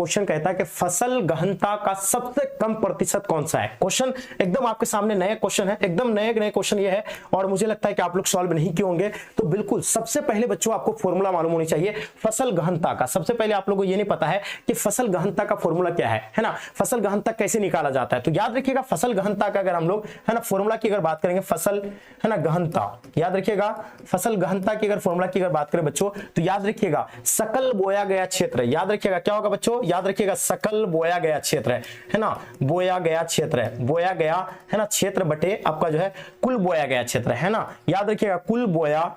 Question कहता है कि फसल गहनता का सबसे कम प्रतिशत कौन सा है। क्वेश्चन एकदम आपके सामने नया क्वेश्चन है, एकदम नए क्वेश्चन ये है और मुझे लगता है कि आप लोग सॉल्व नहीं किए होंगे। तो बिल्कुल सबसे पहले बच्चों आपको फॉर्मूला मालूम होनी चाहिए फसल गहनता का। सबसे पहले आप लोगों को ये नहीं पता है कि फसल गहनता का फॉर्मूला क्या है ना, फसल गहनता कैसे निकाला जाता है। तो याद रखिएगा फसल गहनता का अगर हम लोग है ना फॉर्मूला की अगर बात करेंगे, फसल है ना गहनता, याद रखिएगा फसल गहनता की अगर फॉर्मूला की अगर बात करें बच्चों तो याद रखिएगा सकल बोया गया क्षेत्र, याद रखिएगा क्या होगा बच्चों, याद रखिएगा सकल बोया गया क्षेत्र है ना, बोया गया क्षेत्र है, बोया गया है ना क्षेत्र बटे आपका जो है कुल बोया गया क्षेत्र है ना, याद रखिएगा कुल बोया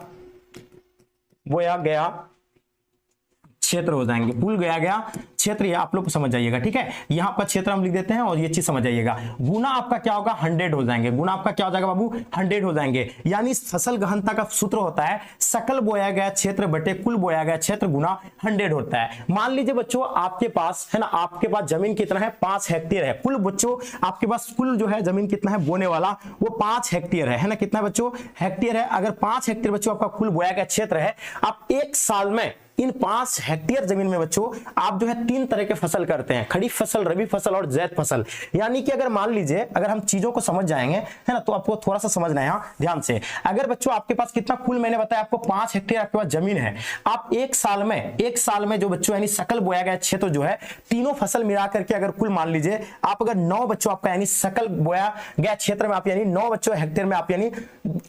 गया क्षेत्र हो जाएंगे, कुल गया क्षेत्र, ये आप लोग समझ जाइएगा। ठीक है, यहाँ पर क्षेत्र हम लिख देते हैं और ये चीज समझ जाइएगा। गुना आपका क्या होगा 100 हो जाएंगे, गुना आपका क्या हो जाएगा बाबू 100 हो जाएंगे। यानी फसल गहनता का सूत्र होता है सकल बोया गया क्षेत्र बटे कुल बोया गया क्षेत्र गुना 100 होता है। मान लीजिए बच्चों आपके पास है ना, आपके पास जमीन कितना है 5 हेक्टेयर है, कुल बच्चों आपके पास कुल जो है जमीन कितना है बोने वाला वो 5 हेक्टेयर है ना, कितना बच्चों हेक्टेयर है। अगर 5 हेक्टेयर बच्चों आपका कुल बोया गया क्षेत्र है, आप एक साल में इन 5 हेक्टेयर जमीन में बच्चों आप जो है 3 तरह के फसल करते हैं, खरीफ फसल, रबी फसल और ज़ैद फसल। यानी कि अगर मान लीजिए अगर हम चीजों को समझ जाएंगे है ना, तो आपको थोड़ा सा समझना है यहाँ ध्यान से। अगर बच्चों आपके पास कितना कुल मैंने बताया आपको 5 हेक्टेयर आपके पास जमीन है, आप एक साल में जो बच्चों यानी सकल बोया गया क्षेत्र जो है तीनों फसल मिला करके अगर कुल मान लीजिए आप अगर 9 बच्चों आपका यानी सकल बोया गया क्षेत्र में आप यानी 9 बच्चों हेक्टेयर में आप यानी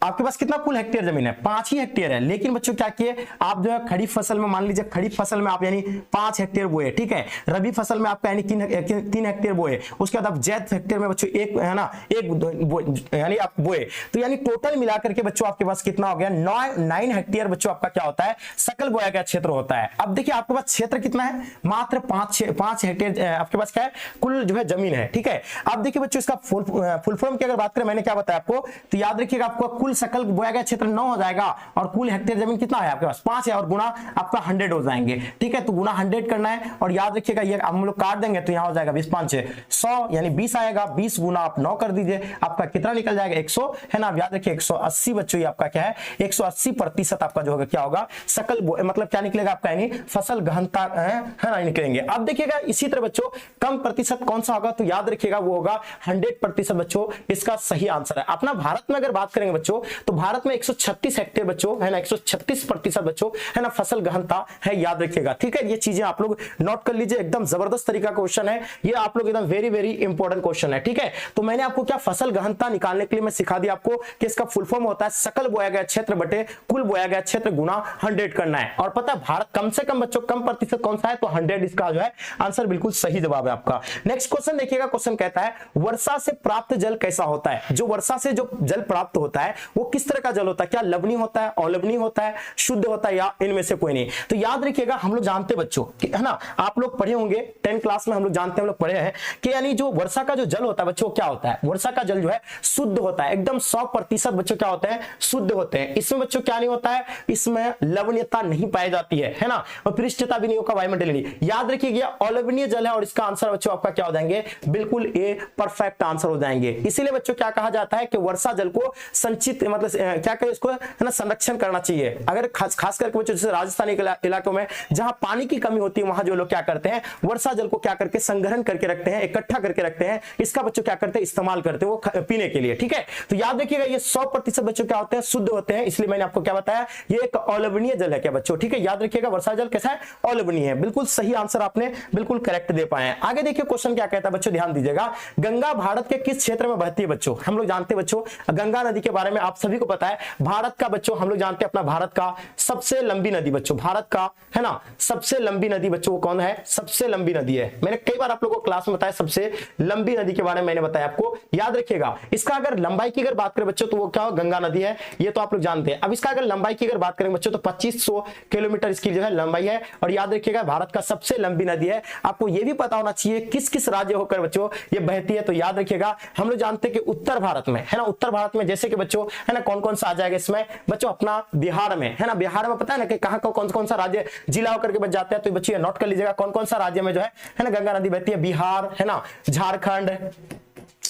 आपके पास कितना कुल हेक्टेयर जमीन है 5 ही हेक्टेयर है। लेकिन बच्चों क्या किए आप जो है खरीफ फसल में मान लीजिए खरीफ फसल में आप यानी 5 हेक्टेयर बोए, ठीक है, रबी फसल में आपका यानी 3 हेक्टेयर बोए, उसके बाद आप ज़ैद हेक्टेयर में बच्चों एक है ना एक यानी आप बोए, तो यानी टोटल मिलाकर के बच्चों आपके पास कितना हो गया 9 हेक्टेयर बच्चों आपका क्या होता है सकल बोया गया क्षेत्र होता है। अब देखिए आपके पास क्षेत्र कितना है मात्र 5 हेक्टेयर आपके पास क्या है कुल जो है जमीन है। ठीक है, अब देखिए बच्चों इसका फुल फॉर्म की अगर बात करें मैंने क्या बताया आपको, तो याद रखिएगा आपको कुल सकल बोया गया क्षेत्र 9 हो जाएगा और कुल हेक्टेयर जमीन कितना है आपके पास 5 है और गुना आपका 100 हो जाएंगे। ठीक है, तो गुना 100 करना है और याद रखिएगा ये हम लोग काट देंगे तो यहाँ हो जाएगा 20 5 100 यानी 20 आएगा, 20 गुना आप 9 कर दीजिए, आपका कितना निकल जाएगा 100 है ना। आप याद रखिए 180 बच्चों ये आपका क्या है 180% आपका जो होगा क्या होगा सकल मतलब क्या निकलेगा आपका यानी फसल गहनता है ना निकलेंगे। अब देखिएगा इसी तरह बच्चों कम प्रतिशत कौन सा होगा, तो याद रखिएगा वो होगा 100% बच्चों, इसका सही आंसर है। अपना भारत में अगर बात करेंगे बच्चों तो भारत में 136 हेक्टेयर बच्चों है ना 136% बच्चों है ना फसल गहनता है, याद रखिएगा। ठीक है, ये चीजें आप लोग नोट कर लीजिए, एकदम जबरदस्त तरीका क्वेश्चन है ये, आप लोग एकदम वेरी इंपॉर्टेंट क्वेश्चन है। ठीक है, तो मैंने आपको क्या फसल गहनता निकालने के लिए मैं सिखा दिया आपको कि इसका फुल फॉर्म होता है सकल बोया गया क्षेत्र बटे कुल बोया गया क्षेत्र गुना 100 करना है। और पता है भारत कम से कम बच्चों कम प्रतिशत कौन सा है, तो 100 इसका जो है आंसर बिल्कुल सही जवाब है आपका। नेक्स्ट क्वेश्चन देखिएगा, क्वेश्चन कहता है वर्षा से प्राप्त जल कैसा होता है। जो वर्षा से जो जल प्राप्त होता है वो किस तरह का जल होता है, क्या लवणीय होता है, अलवणीय होता है, शुद्ध होता है या इनमें से कोई नहीं। तो याद रखिएगा हम लोग जानते बच्चों है ना, आप लोग पढ़े होंगे 10 क्लास में हम लोग जानते हैं, हम लोग पढ़े हैं कि यानी जो वर्षा का जो जल होता है बच्चों क्या होता है, वर्षा का जल जो है शुद्ध होता है, एकदम 100% बच्चों क्या होते हैं शुद्ध होते हैं। इसमें बच्चों क्या नहीं होता है, इसमें लवणीयता नहीं पाई जाती है ना, और पृष्ठता भी नहीं होगा वायुमंडलीय नहीं। याद रखिएगा अलवणीय जल है और इसका आंसर बच्चों आपका क्या हो जाएंगे बिल्कुल ए परफेक्ट आंसर हो जाएंगे। इसीलिए बच्चों क्या कहा जाता है कि वर्षा जल को संचित मतलब क्या करें इसको है ना संरक्षण करना चाहिए। अगर खास करके बच्चों जैसे राजस्थानी इलाकों में जहां पानी की कमी होती है वहां जो लोग क्या करते हैं वर्षा जल को क्या करके संग्रहण करके रखते हैं, इकट्ठा करके रखते हैं, इसका बच्चों क्या करते हैं इस्तेमाल करते हैं वो पीने के लिए। ठीक है, तो याद रखिएगा ये 100% बच्चों क्या होते हैं शुद्ध होते हैं, इसलिए मैंने आपको क्या बताया ये एक अलवणीय जल है क्या बच्चों। ठीक है, याद रखिएगा वर्षा जल कैसा है अलवणीय है, बिल्कुल सही आंसर आपने बिल्कुल करेक्ट दे पाए हैं। आगे देखिए क्वेश्चन क्या कहता है बच्चों, ध्यान दीजिएगा। गंगा भारत के किस क्षेत्र में बहती है बच्चों, हम लोग जानते हैं बच्चों गंगा नदी के बारे में आप सभी को पता है। भारत का बच्चों हम लोग जानते हैं अपना भारत का सबसे लंबी नदी बच्चों, भारत का है ना सबसे लंबी नदी बच्चों कौन है, सबसे लंबी नदी है। मैंने कई बार आप लोगों को क्लास में बताया सबसे लंबी नदी के बारे में मैंने बताया आपको, याद रखिएगा। इसका अगर लंबाई की अगर बात करें बच्चों तो वो क्या हो गंगा नदी है, ये तो आप लोग जानते हैं। अब इसका अगर लंबाई की अगर बात करें बच्चों तो 2500 किलोमीटर इसकी जो है लंबाई है, और याद रखिएगा भारत का सबसे लंबी नदी है। आपको ये भी पता होना चाहिए किस किस राज्य होकर बच्चों ये बहती है, तो याद रखिएगा हम लोग जानते हैं कि उत्तर भारत में है ना, उत्तर भारत में जैसे कि बच्चों है ना कौन सा आ जाएगा इसमें बच्चों अपना बिहार में है ना, बिहार में पता है ना कि कहां कौन सा राज्य जिला होकर के बच जाते हैं, तो बच्चों नोट कर लीजिएगा कौन सा राज्य में जो है ना गंगा नदी बहती है, बिहार है ना, झारखंड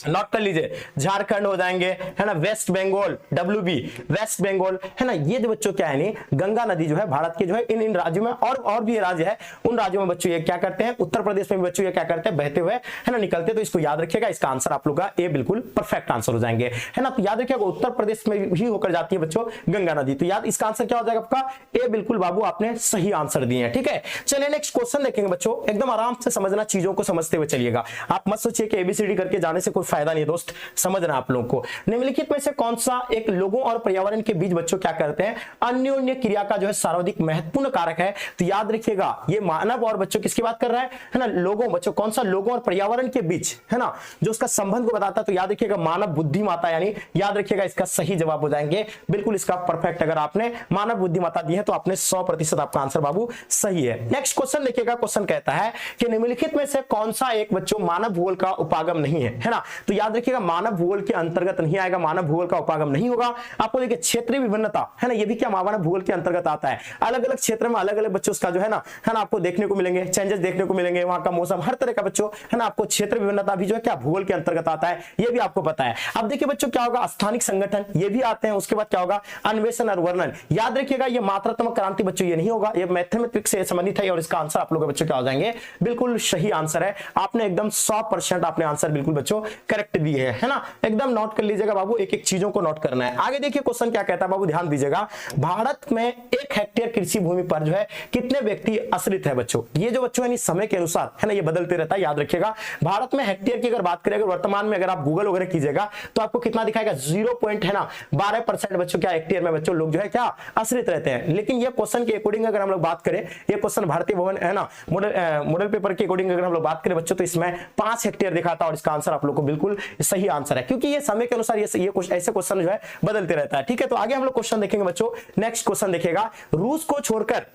नोट कर लीजिए, झारखंड हो जाएंगे, है ना, वेस्ट बंगाल, WB वेस्ट बंगाल, है ना, ये जो बच्चों क्या है नहीं, गंगा नदी जो है भारत के जो है इन राज्यों में और भी राज्य है, उन राज्यों में बच्चों ये क्या करते हैं, उत्तर प्रदेश में भी बच्चों ये क्या करते हैं, बहते हुए, है ना, निकलते। तो इसको याद रखिएगा, इसका आंसर आप लोग का ए बिल्कुल परफेक्ट आंसर हो जाएंगे, है ना। तो याद रखिएगा उत्तर प्रदेश में ही होकर जाती है बच्चों गंगा नदी, तो याद इसका आंसर क्या हो जाएगा आपका ए बिल्कुल बाबू, आपने सही आंसर दिए हैं, ठीक है। चलिए नेक्स्ट क्वेश्चन देखेंगे बच्चों, एकदम आराम से समझना, चीजों को समझते हुए चलिएगा, आप मत सोचिए कि ABCD करके जाने से कोई फायदा नहीं है दोस्त, समझना आप लोगों को। निम्नलिखित में से कौन सा एक लोगों और पर्यावरण के बीच बच्चों क्या करते हैं, अन्योन्य क्रिया का जो है सर्वाधिक महत्वपूर्ण कारक है। तो याद रखिएगा ये मानव और बच्चों किसकी बात कर रहा है ना, लोगों, बच्चों कौन सा लोगों और पर्यावरण के बीच, है ना, जो उसका संबंध को बताता है। तो याद रखिएगा मानव बुद्धिमत्ता, यानी याद रखिएगा इसका सही जवाब हो जाएंगे बिल्कुल इसका परफेक्ट। अगर आपने मानव बुद्धिमत्ता दी है तो आपने 100% आपका आंसर बाबू सही है। नेक्स्ट क्वेश्चन देखिएगा, क्वेश्चन कहता है कि निम्नलिखित में से कौन सा एक बच्चों मानव भूगोल का उपागम नहीं है ना। तो याद रखिएगा मानव भूगोल के अंतर्गत नहीं आएगा, मानव भूगोल का उपागम नहीं होगा। आपको देखिए क्षेत्रीय विभिन्नता, है ना, ये भी क्या मानव भूगोल के अंतर्गत आता है। अलग अलग क्षेत्र में अलग अलग बच्चों उसका जो है ना आपको देखने को मिलेंगे, चेंजेस देखने को मिलेंगे, वहां का मौसम, हर तरह का बच्चों, है ना, आपको क्षेत्र विभिन्नता भी जो है क्या भूगोल के अंतर्गत आता है, ये भी आपको पता है। अब देखिए बच्चों क्या होगा, स्थानिक संगठन ये भी आते हैं। उसके बाद क्या होगा, अन्वेषण और वर्णन। याद रखिएगा ये मात्रात्मक क्रांति बच्चों ये नहीं होगा, ये मैथमेटिक्स से संबंधित है और इसका आंसर आप लोगों के बच्चों क्या हो जाएंगे, बिल्कुल सही आंसर है। आपने एकदम 100% आपने आंसर बिल्कुल बच्चों करेक्ट दिए है ना, एकदम नोट कर लीजिएगा बाबू, एक एक चीजों को नोट करना है। आगे देखिए क्वेश्चन क्या कहता है बाबू, ध्यान दीजिएगा, भारत में 1 हेक्टेयर कृषि भूमि पर जो है कितने व्यक्ति आश्रित है बच्चों। ये जो बच्चों है समय के अनुसार, है ना, ये बदलते रहता है। याद रखिएगा भारत में हेक्टेयर की अगर बात करें, अगर वर्तमान में अगर आप गूगल वगैरह कीजिएगा तो आपको कितना दिखाएगा, 0.12% बच्चों क्या हेक्टेयर में बच्चों लोग जो है क्या आश्रित रहते हैं। लेकिन ये क्वेश्चन के अकॉर्डिंग अगर हम लोग बात करें, ये क्वेश्चन भारतीय भवन, है ना, मॉडल पेपर के अकॉर्डिंग अगर हम लोग बात करें बच्चों, तो इसमें 5 हेक्टेयर दिखाता है और इसका आंसर आप लोग को बिल्कुल सही आंसर है, क्योंकि ये समय के अनुसार ये ऐसे क्वेश्चन जो है बदलते रहता है, ठीक है। तो आगे हम लोग क्वेश्चन देखेंगे बच्चों। नेक्स्ट क्वेश्चन देखिएगा, रूस को छोड़कर,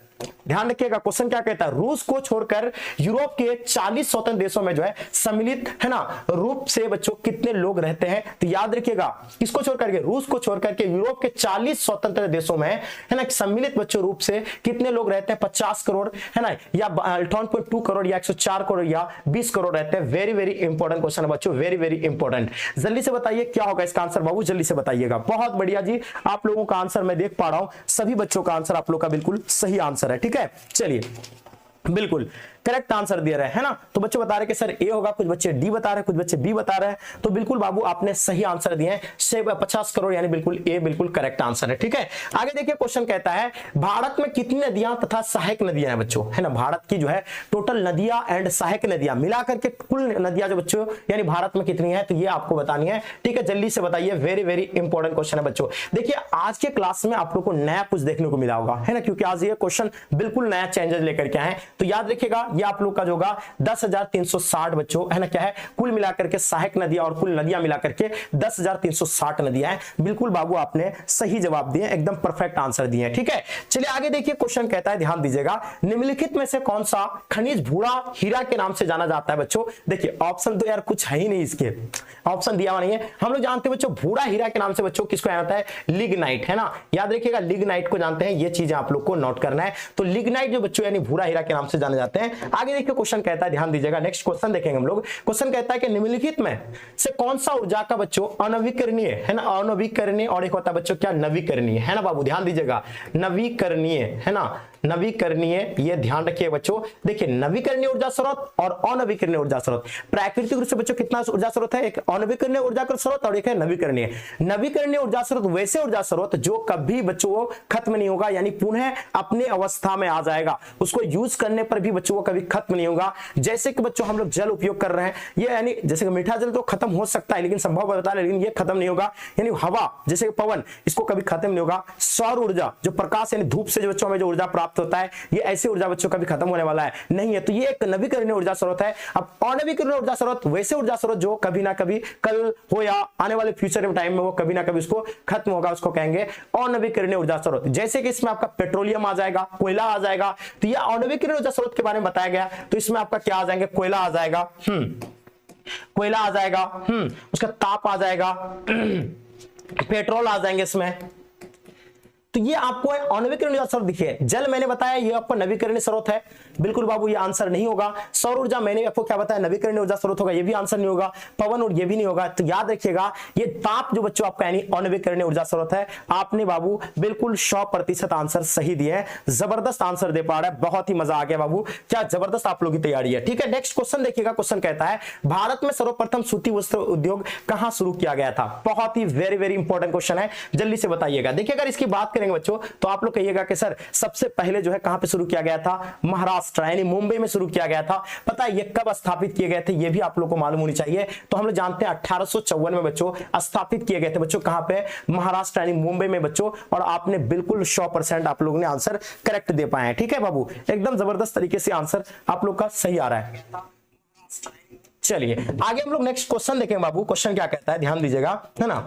ध्यान रखिएगा क्वेश्चन क्या कहता है, रूस को छोड़कर यूरोप के 40 स्वतंत्र देशों में जो है सम्मिलित, है ना, रूप से बच्चों कितने लोग रहते हैं। तो याद रखिएगा किसको छोड़ करके, रूस को छोड़ करके यूरोप के 40 स्वतंत्र देशों में, है ना, सम्मिलित बच्चों रूप से कितने लोग रहते हैं, 50 करोड़, है ना, या 58.2 करोड़ या 104 करोड़ या 20 करोड़ रहते हैं। वेरी वेरी इंपॉर्टेंट क्वेश्चन है बच्चों, वेरी वेरी इंपॉर्टेंट। जल्दी से बताइए क्या होगा इसका आंसर बाबू, जल्दी से बताइएगा। बहुत बढ़िया जी, आप लोगों का आंसर मैं देख पा रहा हूं, सभी बच्चों का आंसर आप लोग का बिल्कुल सही आंसर है, ठीक है। चलिए बिल्कुल करेक्ट आंसर दे रहे हैं ना, तो बच्चे बता रहे कि सर ए होगा, कुछ बच्चे डी बता रहे हैं, कुछ बच्चे बी बता रहे हैं। तो बिल्कुल बाबू आपने सही आंसर दिए हैं, 50 करोड़ यानी बिल्कुल ए बिल्कुल करेक्ट आंसर है, ठीक है। आगे देखिए क्वेश्चन कहता है, भारत में कितनी नदियां तथा सहायक नदियां हैं बच्चों, है ना, भारत की जो है टोटल नदियां एंड सहायक नदियां मिलाकर के कुल नदियां जो बच्चों यानी भारत में कितनी है, तो ये आपको बतानी है, ठीक है। जल्दी से बताइए, वेरी वेरी इंपॉर्टेंट क्वेश्चन है बच्चों। देखिए आज के क्लास में आप लोग को नया कुछ देखने को मिला होगा, है ना, क्योंकि आज ये क्वेश्चन बिल्कुल नया चेंजेस लेकर के आए। तो याद रखिएगा ये आप लोग का जो होगा 10,360 बच्चों, है ना, क्या है, कुल मिलाकर के सहायक नदियां और कुल नदियां मिलाकर के 10,360 नदियां हैं। बिल्कुल बाबू आपने सही जवाब दिए, एकदम परफेक्ट आंसर दिए, ठीक है। चलिए आगे देखिए क्वेश्चन कहता है, ध्यान दीजिएगा, निम्नलिखित में से कौन सा खनिज भूरा हीरा के नाम से जाना जाता है बच्चों। देखिए ऑप्शन तो यार कुछ है ही नहीं, इसके ऑप्शन दिया हुआ नहीं है। हम लोग जानते हैं बच्चों भूरा हीरा के नाम से बच्चों किसको जाना है, लिग्नाइट, है ना, याद रखिएगा लिग्नाइट को जानते हैं, ये चीजें आप लोग को नोट करना है। तो लिग्नाइट जो बच्चों यानी भूरा हीरा के नाम से जाने जाते हैं। आगे देखिए क्वेश्चन कहता है, ध्यान दीजिएगा, नेक्स्ट क्वेश्चन देखेंगे हम लोग। क्वेश्चन कहता है कि निम्नलिखित में से कौन सा ऊर्जा का बच्चों अनवीकरणीय, है ना, अनवीकरणीय और एक होता है बच्चों क्या नवीकरणीय, है ना बाबू, ध्यान दीजिएगा, नवीकरणीय, है ना, नवीकरणीय, ये ध्यान रखिए बच्चों। देखिए नवीकरणीय ऊर्जा स्रोत और अनवीकरणीय ऊर्जा स्रोत, प्राकृतिक रूप से बच्चों कितना ऊर्जा स्रोत है, एक अनवीकरणीय ऊर्जा का स्रोत और एक है नवीकरणीय। नवीकरणीय ऊर्जा स्रोत वैसे ऊर्जा स्रोत जो कभी बच्चों खत्म नहीं होगा, यानी पुनः अपने अवस्था में आ जाएगा, उसको यूज करने पर भी बच्चों को कभी खत्म नहीं होगा। जैसे कि बच्चों हम लोग जल उपयोग कर रहे हैं, ये यानी जैसे कि मीठा जल तो खत्म हो सकता है लेकिन संभव होता है, लेकिन ये खत्म नहीं होगा। यानी हवा जैसे पवन, इसको कभी खत्म नहीं होगा। सौर ऊर्जा जो प्रकाश यानी धूप से जो बच्चों में जो ऊर्जा प्राप्त होता है, ये ऐसी ऊर्जा बच्चों कभी खत्म होने वाला है नहीं है। तो ये एक नवीकरणीय ऊर्जा स्रोत है। अब अनवीकरणीय ऊर्जा स्रोत वैसे ऊर्जा स्रोत जो कभी ना कभी कल हो या आने वाले फ्यूचर टाइम में वो कभी ना कभी उसको खत्म होगा, उसको कहेंगे अनवीकरणीय ऊर्जा स्रोत। जैसे कि इसमें आपका पेट्रोलियम आ जाएगा, कोयला आ जाएगा, तो ये अनवीकरणीय ऊर्जा स्रोत के बारे में बताया गया। तो इसमें आपका क्या आ जाएंगे, कोयला आ जाएगा, कोयला आ जाएगा, उसका ताप आ जाएगा, पेट्रोल आ जाएंगे इसमें। तो ये आपको अनवीकरणीय ऊर्जा स्रोत दिखे। जल मैंने बताया ये आपका नवीकरणीय स्रोत है, बिल्कुल बाबू ये आंसर नहीं होगा। सौर ऊर्जा मैंने आपको क्या बताया नवीकरणीय ऊर्जा स्रोत होगा, ये भी आंसर नहीं होगा। पवन ऊर्जा ये भी नहीं होगा। तो याद रखिएगा ये ताप जो बच्चों आपका यानी अनवीकरणीय ऊर्जा स्रोत है। आपने बाबू बिल्कुल 100% आंसर सही दिए हैं, जबरदस्त आंसर दे पा रहा है, बहुत ही मजा आ गया बाबू, क्या जबरदस्त आप लोगों की तैयारी है। ठीक है, नेक्स्ट क्वेश्चन देखिएगा। क्वेश्चन कहता है भारत में सर्वप्रथम सूती वस्त्र उद्योग कहां शुरू किया गया था। बहुत ही वेरी वेरी इंपॉर्टेंट क्वेश्चन है, जल्दी से बताइएगा। देखिए अगर इसकी बात करेंगे बच्चों तो आप लोग कहिएगा कि सर सबसे पहले जो है कहां पे शुरू किया गया था, महाराष्ट्र यानी मुंबई में शुरू किया गया था। पता है ये कब स्थापित किए गए थे, ये भी आप लोग को मालूम होनी चाहिए। तो हम लोग जानते हैं 1854 में बच्चों स्थापित किए गए थे बच्चों, कहां पे, महाराष्ट्र यानी मुंबई में बच्चों। और आपने बिल्कुल 100% आप लोगों ने आंसर करेक्ट दे पाए हैं। ठीक है बाबू, एकदम जबरदस्त तरीके से आंसर आप लोग का सही आ रहा है। चलिए आगे हम लोग नेक्स्ट क्वेश्चन देखेंगे बाबू। क्वेश्चन क्या कहता है ध्यान दीजिएगा, है ना।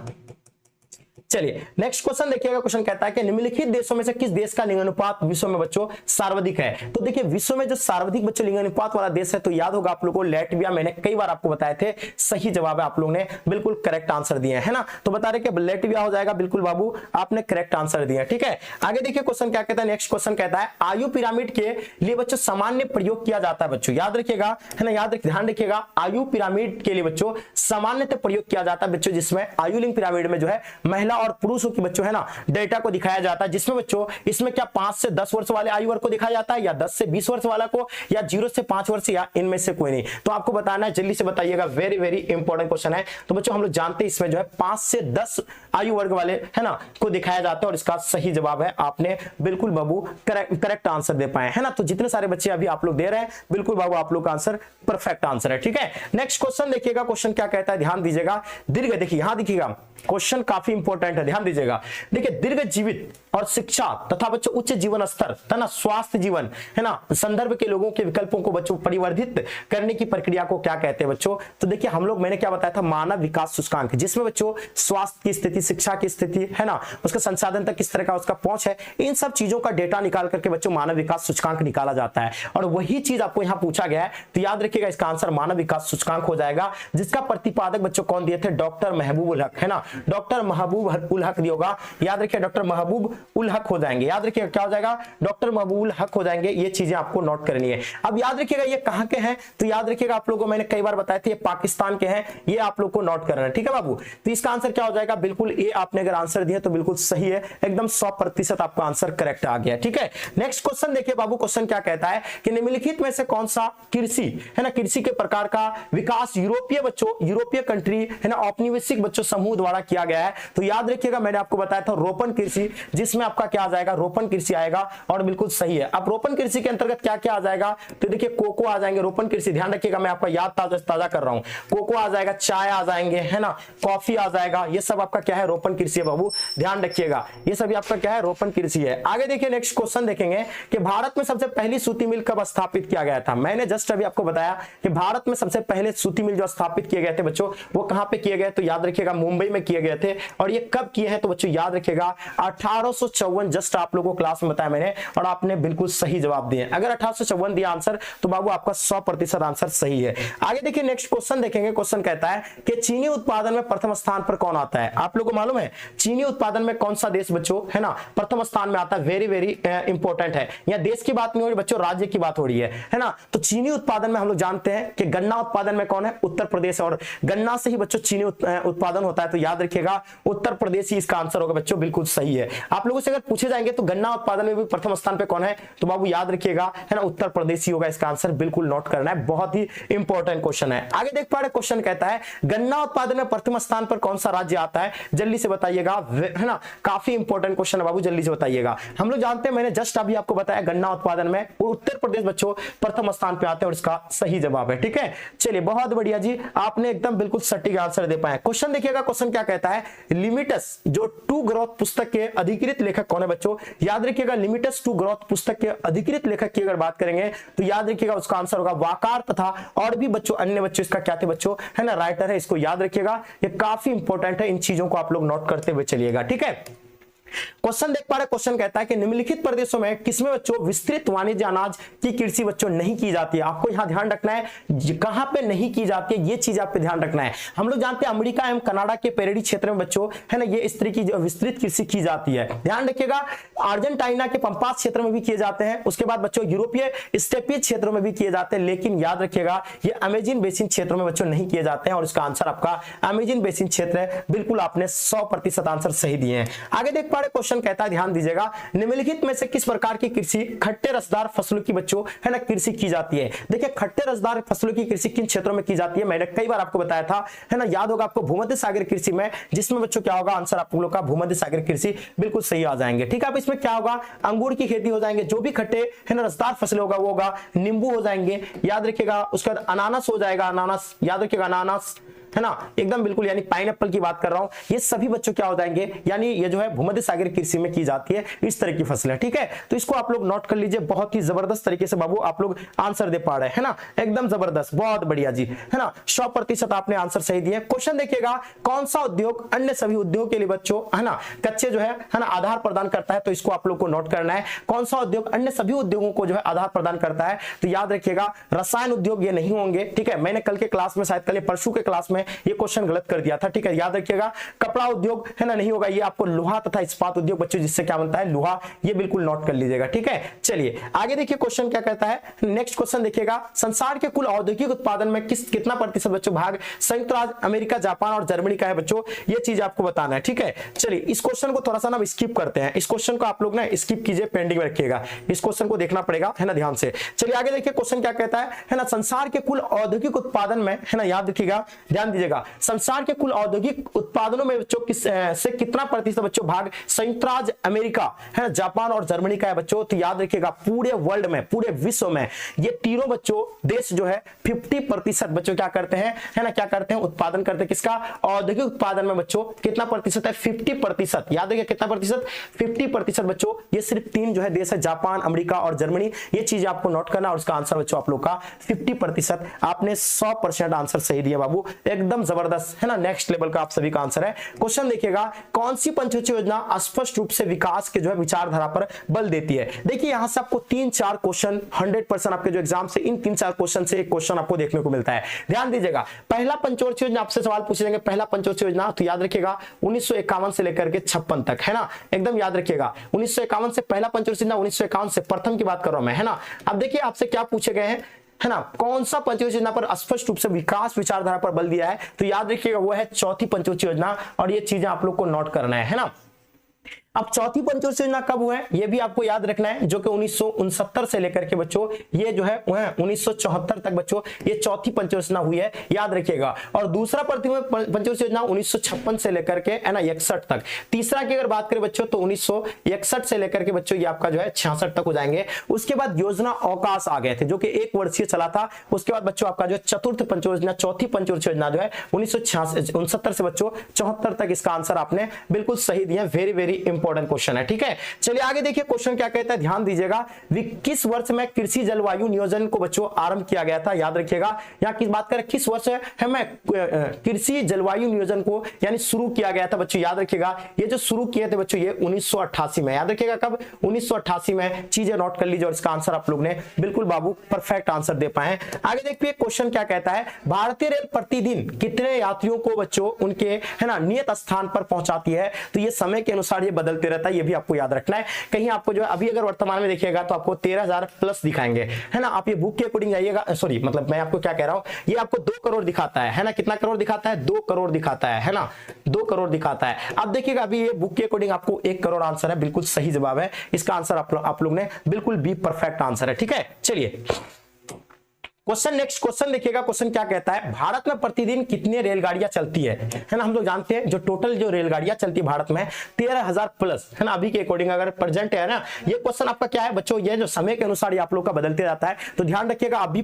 चलिए नेक्स्ट क्वेश्चन देखिएगा। क्वेश्चन कहता है कि निम्नलिखित देशों में से किस देश का लिंगानुपात विश्व में बच्चों सर्वाधिक है। तो देखिए विश्व में जो सर्वाधिक बच्चों लिंगानुपात वाला देश है तो याद होगा आप लोगों को लैटविया, मैंने कई बार आपको बताए थे। सही जवाब है, आप लोगों ने बिल्कुल करेक्ट आंसर दिए है ना। तो बता रहे कि लैटविया हो जाएगा, बिल्कुल बाबू आपने करेक्ट आंसर दिया। ठीक है, आगे देखिए क्वेश्चन क्या कहता है। नेक्स्ट क्वेश्चन कहता है आयु पिरामिड के लिए बच्चों सामान्य प्रयोग किया जाता है बच्चों, याद रखिएगा, है ना, याद ध्यान रखिएगा। आयु पिरामिड के लिए बच्चों सामान्यतः प्रयोग किया जाता है बच्चों, जिसमें आयु लिंग पिरामिड में जो है महिला और पुरुषों की है ना डेटा को दिखाया जाता है, जिसमें बच्चों इसमें क्या 5 से 10 वर्ष वाले आयु वर्ग को दिखाया जाता है, या 10 से 20 वर्ष वाला को, या 0 से 5 वर्ष, या इनमें से कोई नहीं। तो आपको बताना है, जल्दी से बताइएगा, वेरी वेरी इंपॉर्टेंट क्वेश्चन है। तो बच्चों हम लोग जानते हैं इसमें जो है 5 से 10 आयु वर्ग वाले है ना को दिखाया जाता है, और इसका सही जवाब है, आपने बिल्कुल बाबू करेक्ट आंसर दे पाए, है ना। तो जितने सारे बच्चे अभी आप लोग दे रहे हैं बिल्कुल बाबू आप लोग का आंसर परफेक्ट आंसर है। ठीक है, नेक्स्ट क्वेश्चन देखिएगा। क्वेश्चन क्या कहता है ध्यान दीजिएगा। दीर्घ, देखिए यहां देखिएगा क्वेश्चन काफी इंपॉर्टेंट है, ध्यान दीजिएगा। देखिए दीर्घ जीवित और शिक्षा तथा बच्चों उच्च जीवन स्तर है ना स्वास्थ्य जीवन है ना संदर्भ के लोगों के विकल्पों को बच्चों परिवर्धित करने की प्रक्रिया को क्या कहते हैं बच्चों। तो देखिए हम लोग, मैंने क्या बताया था, मानव विकास सूचकांक, जिसमें बच्चों स्वास्थ्य की स्थिति, शिक्षा की स्थिति है ना, उसका संसाधन तक किस तरह का उसका पहुंच है, इन सब चीजों का डेटा निकाल करके बच्चों मानव विकास सूचकांक निकाला जाता है। और वही चीज आपको यहाँ पूछा गया है, तो याद रखिएगा इसका आंसर मानव विकास सूचकांक हो जाएगा, जिसका प्रतिपादक बच्चों कौन दिए थे, डॉक्टर महबूब उल हक, है ना, डॉक्टर महबूब उल हक दिया होगा। याद रखिए डॉक्टर महबूब उल हक हो जाएंगे, याद रखिएगा क्या हो जाएगा, डॉक्टर महबूब उल हक हो जाएंगे। ये चीजें आपको नोट करनी है। अब याद रखिएगा ये कहां के हैं, तो याद रखिएगा आप लोगों को मैंने कई बार बताया था ये पाकिस्तान के हैं, ये आप लोग को नोट करना है। ठीक है बाबू, तो इसका आंसर क्या हो जाएगा, बिल्कुल ये आपने अगर आंसर दिया तो बिल्कुल सही है, एकदम 100% आपका आंसर करेक्ट आ गया। ठीक है, नेक्स्ट क्वेश्चन देखिए बाबू। क्वेश्चन क्या कहता है कि निम्नलिखित में से कौन सा कृषि है ना, कृषि के प्रकार का विकास यूरोपीय बच्चों, यूरोपीय कंट्री है ना औपनिवेशिक बच्चों समूह द्वारा किया गया है। तो याद रखिएगा मैंने आपको बताया था रोपण कृषि, जिसमें आपका क्या आ जाएगा, रोपण कृषि आएगा, और बिल्कुल सही है। अब रोपण कृषि के अंतर्गत क्या क्या आ जाएगा, तो देखिए कोको आ जाएंगे, रोपण कृषि, ध्यान रखिएगा मैं आपका याद ताजा कर रहा हूं, कोको आ जाएगा, चाय आ जाएंगे, है ना, कॉफी आ जाएगा, ये सब आपका क्या है, रोपण कृषि है बाबू, ध्यान रखिएगा, ये सभी आपका क्या है, रोपण कृषि है। आगे देखिए नेक्स्ट क्वेश्चन देखेंगे कि भारत में सबसे पहली सूती मिल कब स्थापित किया गया था। मैंने जस्ट अभी आपको बताया कि भारत में सबसे पहले सूती मिल जो स्थापित किए गए थे बच्चों, वो कहां पे किए गए, तो याद रखिएगा मुंबई में किए गए थे। और ये कब किए हैं, तो बच्चों याद रखिएगा 1854, जस्ट आप लोगों को क्लास में बताया मैंने, और आपने बिल्कुल सही जवाब दिए। अगर 1854 दिया आंसर तो बाबू आपका 100% आंसर सही है। आगे देखिए नेक्स्ट क्वेश्चन देखेंगे। क्वेश्चन कहता है कि चीनी उत्पादन में प्रथम स्थान पर कौन आता है। आप लोगों को मालूम है चीनी उत्पादन में कौन सा देश बच्चों है ना प्रथम स्थान में आता है, वेरी वेरी इंपॉर्टेंट है। यहाँ देश की बात नहीं हो रही बच्चों, राज्य की बात हो रही है ना। तो चीनी उत्पादन में हम लोग जानते हैं कि गन्ना उत्पादन में कौन है, उत्तर प्रदेश, और गन्ना से ही बच्चों चीनी उत्पादन होता है। तो याद रखिएगा उत्तर प्रदेश ही इसका आंसर होगा बच्चों, बिल्कुल सही है। आप लोगों से अगर पूछे जाएंगे तो गन्ना उत्पादन में भी प्रथम स्थान पे कौन है, तो बाबू याद रखिएगा है ना उत्तर प्रदेश ही होगा इसका आंसर, बिल्कुल नोट करना है, बहुत ही इंपॉर्टेंट क्वेश्चन है। आगे देख पा रहे क्वेश्चन कहता है गन्ना उत्पादन में प्रथम स्थान पर कौन सा राज्य आता है, जल्दी से बताइएगा, है ना, काफी इंपॉर्टेंट क्वेश्चन है बाबू, जल्दी से बताइएगा। हम लोग जानते हैं, मैंने जस्ट अभी आपको बताया गन्ना उत्पादन में उत्तर प्रदेश बच्चों प्रथम स्थान पे आते हैं, और इसका सही जवाब है। ठीक है, चलिए बहुत बढ़िया जी, आपने एकदम बिल्कुल सटीक आंसर दे पाए। क्वेश्चन देखिएगा, क्वेश्चन क्या कहता है, लिमिटस जो टू ग्रोथ पुस्तक के अधिकृत लेखक कौन है बच्चों। याद रखिएगा लिमिटस टू ग्रोथ पुस्तक के अधिकृत लेखक की अगर बात करेंगे तो याद रखिएगा उसका आंसर होगा वाकार तथा और भी बच्चों अन्य बच्चों इसका क्या थे बच्चों, है ना, राइटर है। इसको याद रखिएगा, ये काफी इंपॉर्टेंट है, इन चीजों को आप लोग नोट करते हुए चलिएगा। ठीक है, क्वेश्चन देख पा रहे, क्वेश्चन कहता है कि निम्नलिखित प्रदेशों में किसमें बच्चों विस्तृत वाणिज्य अनाज की कृषि बच्चों नहीं की जाती है। आपको यहां ध्यान रखना है कहां पे नहीं की जाती है, ये चीज आप पे ध्यान रखना है। हम लोग जानते हैं अमेरिका एवं कनाडा के पेरेडी क्षेत्र में बच्चों है ना ये इस तरह की जो विस्तृत कृषि की जाती है। ध्यान रखिएगा अर्जेंटीना के पंपास क्षेत्र में भी किए जाते हैं, उसके बाद बच्चों यूरोपीय स्टेपीय क्षेत्रों में भी किए जाते हैं, लेकिन याद रखिएगा ये अमेजन बेसिन क्षेत्रों में बच्चों नहीं किए जाते हैं और इसका आंसर आपका अमेजन बेसिन क्षेत्र है। बिल्कुल आपने 100% आंसर सही दिए हैं। आगे देख पा रहे, क्वेश्चन कहता है ध्यान दीजिएगा निम्नलिखित में से किस प्रकार की कृषि खट्टे रसदार फसलों की बच्चों है ना कृषि की जाती है। देखिए खट्टे रसदार फसलों की कृषि किन क्षेत्रों में की जाती है, मैंने कई बार आपको बताया था है ना, याद होगा आपको भूमध्य सागर कृषि में, जिसमें बच्चों क्या होगा आंसर आप लोग का भूमध्य सागर कृषि बिल्कुल सही आ जाएंगे। ठीक है, अब इसमें क्या होगा अंगूर की खेती हो जाएंगे, जो भी खट्टे है ना रसदार फसल होगा वो होगा, नींबू हो जाएंगे याद रखिएगा, उसके बाद अनानास हो जाएगा, अनानास याद रखिएगा अनानास है ना एकदम बिल्कुल, यानी पाइनएप्पल की बात कर रहा हूं, ये सभी बच्चों क्या हो जाएंगे, यानी ये जो है भूमध्य सागर कृषि में की जाती है इस तरह की फसलें। ठीक है, तो इसको आप लोग नोट कर लीजिए, बहुत ही जबरदस्त तरीके से बाबू आप लोग आंसर दे पा रहे हैं ना, एकदम जबरदस्त, बहुत बढ़िया जी है ना, 100% आपने आंसर सही दिए। क्वेश्चन देखिएगा कौन सा उद्योग अन्य सभी उद्योगों के लिए बच्चों है ना कच्चे जो है ना आधार प्रदान करता है, तो इसको आप लोग को नोट करना है, कौन सा उद्योग अन्य सभी उद्योगों को जो है आधार प्रदान करता है। तो याद रखिएगा रसायन उद्योग ये नहीं होंगे। ठीक है, मैंने कल के क्लास में शायद कल परसों के क्लास में ये क्वेश्चन गलत कर दिया था। ठीक है, याद रखिएगा कपड़ा उद्योग है ना नहीं होगा, ये आपको लोहा तथा इस्पात उद्योग बच्चों जिससे क्या बनता है लोहा, ये बिल्कुल नोट कर लीजिएगा। ठीक है, चलिए आगे देखिए क्वेश्चन क्या कहता है, नेक्स्ट क्वेश्चन देखिएगा संसार के कुल औद्योगिक उत्पादन में कितना प्रतिशत बच्चों भाग संयुक्त राज्य अमेरिका, जापान और जर्मनी का है बच्चों, ये चीज आपको बताना है। ठीक है, चलिए इस क्वेश्चन को थोड़ा सा ना स्किप करते हैं, इस क्वेश्चन को आप लोग ना स्किप कीजिए, पेंडिंग में रखिएगा, इस क्वेश्चन को देखना पड़ेगा है ना ध्यान से। चलिए आगे देखिए क्वेश्चन क्या कहता है ना संसार के कुल औद्योगिक उत्पादन में है ना, याद रखिएगा ध्यान दीजिएगा, संसार के कुल औद्योगिक उत्पादनों में बच्चों से कितना प्रतिशत बच्चों भाग संयुक्त राज्य अमेरिका है ना, जापान और जर्मनी का है बच्चों। तो याद रखिएगा पूरे वर्ल्ड में, पूरे विश्व में ये तीनों बच्चों देश जो है 50% बच्चों क्या करते हैं है ना, क्या करते हैं उत्पादन करते हैं, किसका औद्योगिक उत्पादन में बच्चों कितना प्रतिशत है 50%। याद रखिए कितना प्रतिशत 50% बच्चों, ये सिर्फ तीन जो है देश है जापान, अमेरिका और जर्मनी, ये चीज आपको नोट करना और उसका आंसर बच्चों आप लोग का 50%। आपने 100% आंसर सही दिया बाबू, एकदम जबरदस्त है ना, नेक्स्ट लेवल का आप सभी का आंसर है। क्वेश्चन देखिएगा कौन सी पंचवटी योजना स्पष्ट रूप से विकास के जो है विचारधारा पर बल देती है। देखिए यहां से आपको 3-4 क्वेश्चन 100% आपके जो एग्जाम से इन 3-4 क्वेश्चन से एक क्वेश्चन आपको देखने को मिलता है। ध्यान दीजिएगा पहला पंचवटी योजना आपसे सवाल पूछे जाएंगे, पहला पंचवटी योजना तो याद रखिएगा 1951 से लेकर के 56 तक है ना, एकदम याद रखिएगा 1951 से पहला पंचवटी योजना, 1951 से प्रथम की बात कर रहा हूं मैं है ना। अब देखिए आपसे क्या पूछे गए हैं है ना, कौन सा पंचवटी योजना पर स्पष्ट रूप से विकास विचारधारा पर बल दिया है, तो याद रखिएगा वो है चौथी पंचवटी योजना, और ये चीजें आप लोग को नोट करना है ना। अब चौथी पंचवटी योजना कब हुआ है ये भी आपको याद रखना है, जो कि 1969 से लेकर के बच्चों ये जो है 1974 तक बच्चों ये चौथी पंचवटी योजना हुई है, याद रखिएगा। और दूसरा पंचवटी योजना 1956 से लेकर के है ना 61 तक। तीसरा की अगर बात करें बच्चों तो 1961 से लेकर के बच्चों ये आपका जो है 66 तक हो जाएंगे। उसके बाद योजना अवकाश आ गए थे जो कि 1 वर्षीय चला था। उसके बाद बच्चों आपका जो चतुर्थ पंचवटी योजना, चौथी पंचवटी योजना जो है 1969 से बच्चों 74 तक, इसका आंसर आपने बिल्कुल सही दिया, वेरी वेरी इंपॉर्टेंट क्वेश्चन है। ठीक है, चलिए आगे देखिए क्वेश्चन क्या कहता है, ध्यान दीजिएगा किस वर्ष में कृषि जलवायु नियोजन को बच्चों आरंभ किया गया था। याद रखिएगा यहाँ किस बात करें, किस वर्ष है मैं कृषि जलवायु नियोजन को यानी शुरू किया गया था बच्चों। याद रखिएगा ये जो शुरू किए थे बच्चों ये 1988 में, याद रखिएगा कब 1988 में, चीजें नोट कर लीजिए और इसका आंसर आप लोग ने बिल्कुल बाबू परफेक्ट आंसर दे पाए। आगे देखिए क्वेश्चन क्या कहता है, भारतीय रेल प्रतिदिन कितने यात्रियों को बच्चों उनके है ना नियत स्थान पर पहुंचाती है। तो ये समय के अनुसार ये बदलते रहता है, ये भी आपको याद रखना है। कहीं आपको जो है अभी अगर वर्तमान में देखिएगा तो आपको 13,000 प्लस दिखाएंगे है ना। आप ये बुक के अकॉर्डिंग जाइएगा, सॉरी मतलब मैं आपको क्या कह रहा हूं, ये आपको 2 करोड़ दिखाता है ना, कितना करोड़ दिखाता है 2 करोड़ दिखाता है ना, 2 करोड़ दिखाता है। अब देखिएगा अभी ये बुक के अकॉर्डिंग आपको 1 करोड़ आंसर है, बिल्कुल सही जवाब है, इसका आंसर आप लोग ने बिल्कुल बी परफेक्ट आंसर है। ठीक है, चलिए क्वेश्चन नेक्स्ट क्वेश्चन देखिएगा, क्वेश्चन क्या कहता है, भारत में प्रतिदिन कितनी रेलगाड़ियां चलती है ना। हम लोग जानते हैं जो टोटल जो रेलगाड़ियां चलती भारत में 13,000 प्लस है ना, अभी के अकॉर्डिंग अगर प्रेजेंट है ना। ये क्वेश्चन आपका क्या है बच्चों, ये जो समय के अनुसार ये आप लोग का बदलते जाता है, तो ध्यान रखिएगा अभी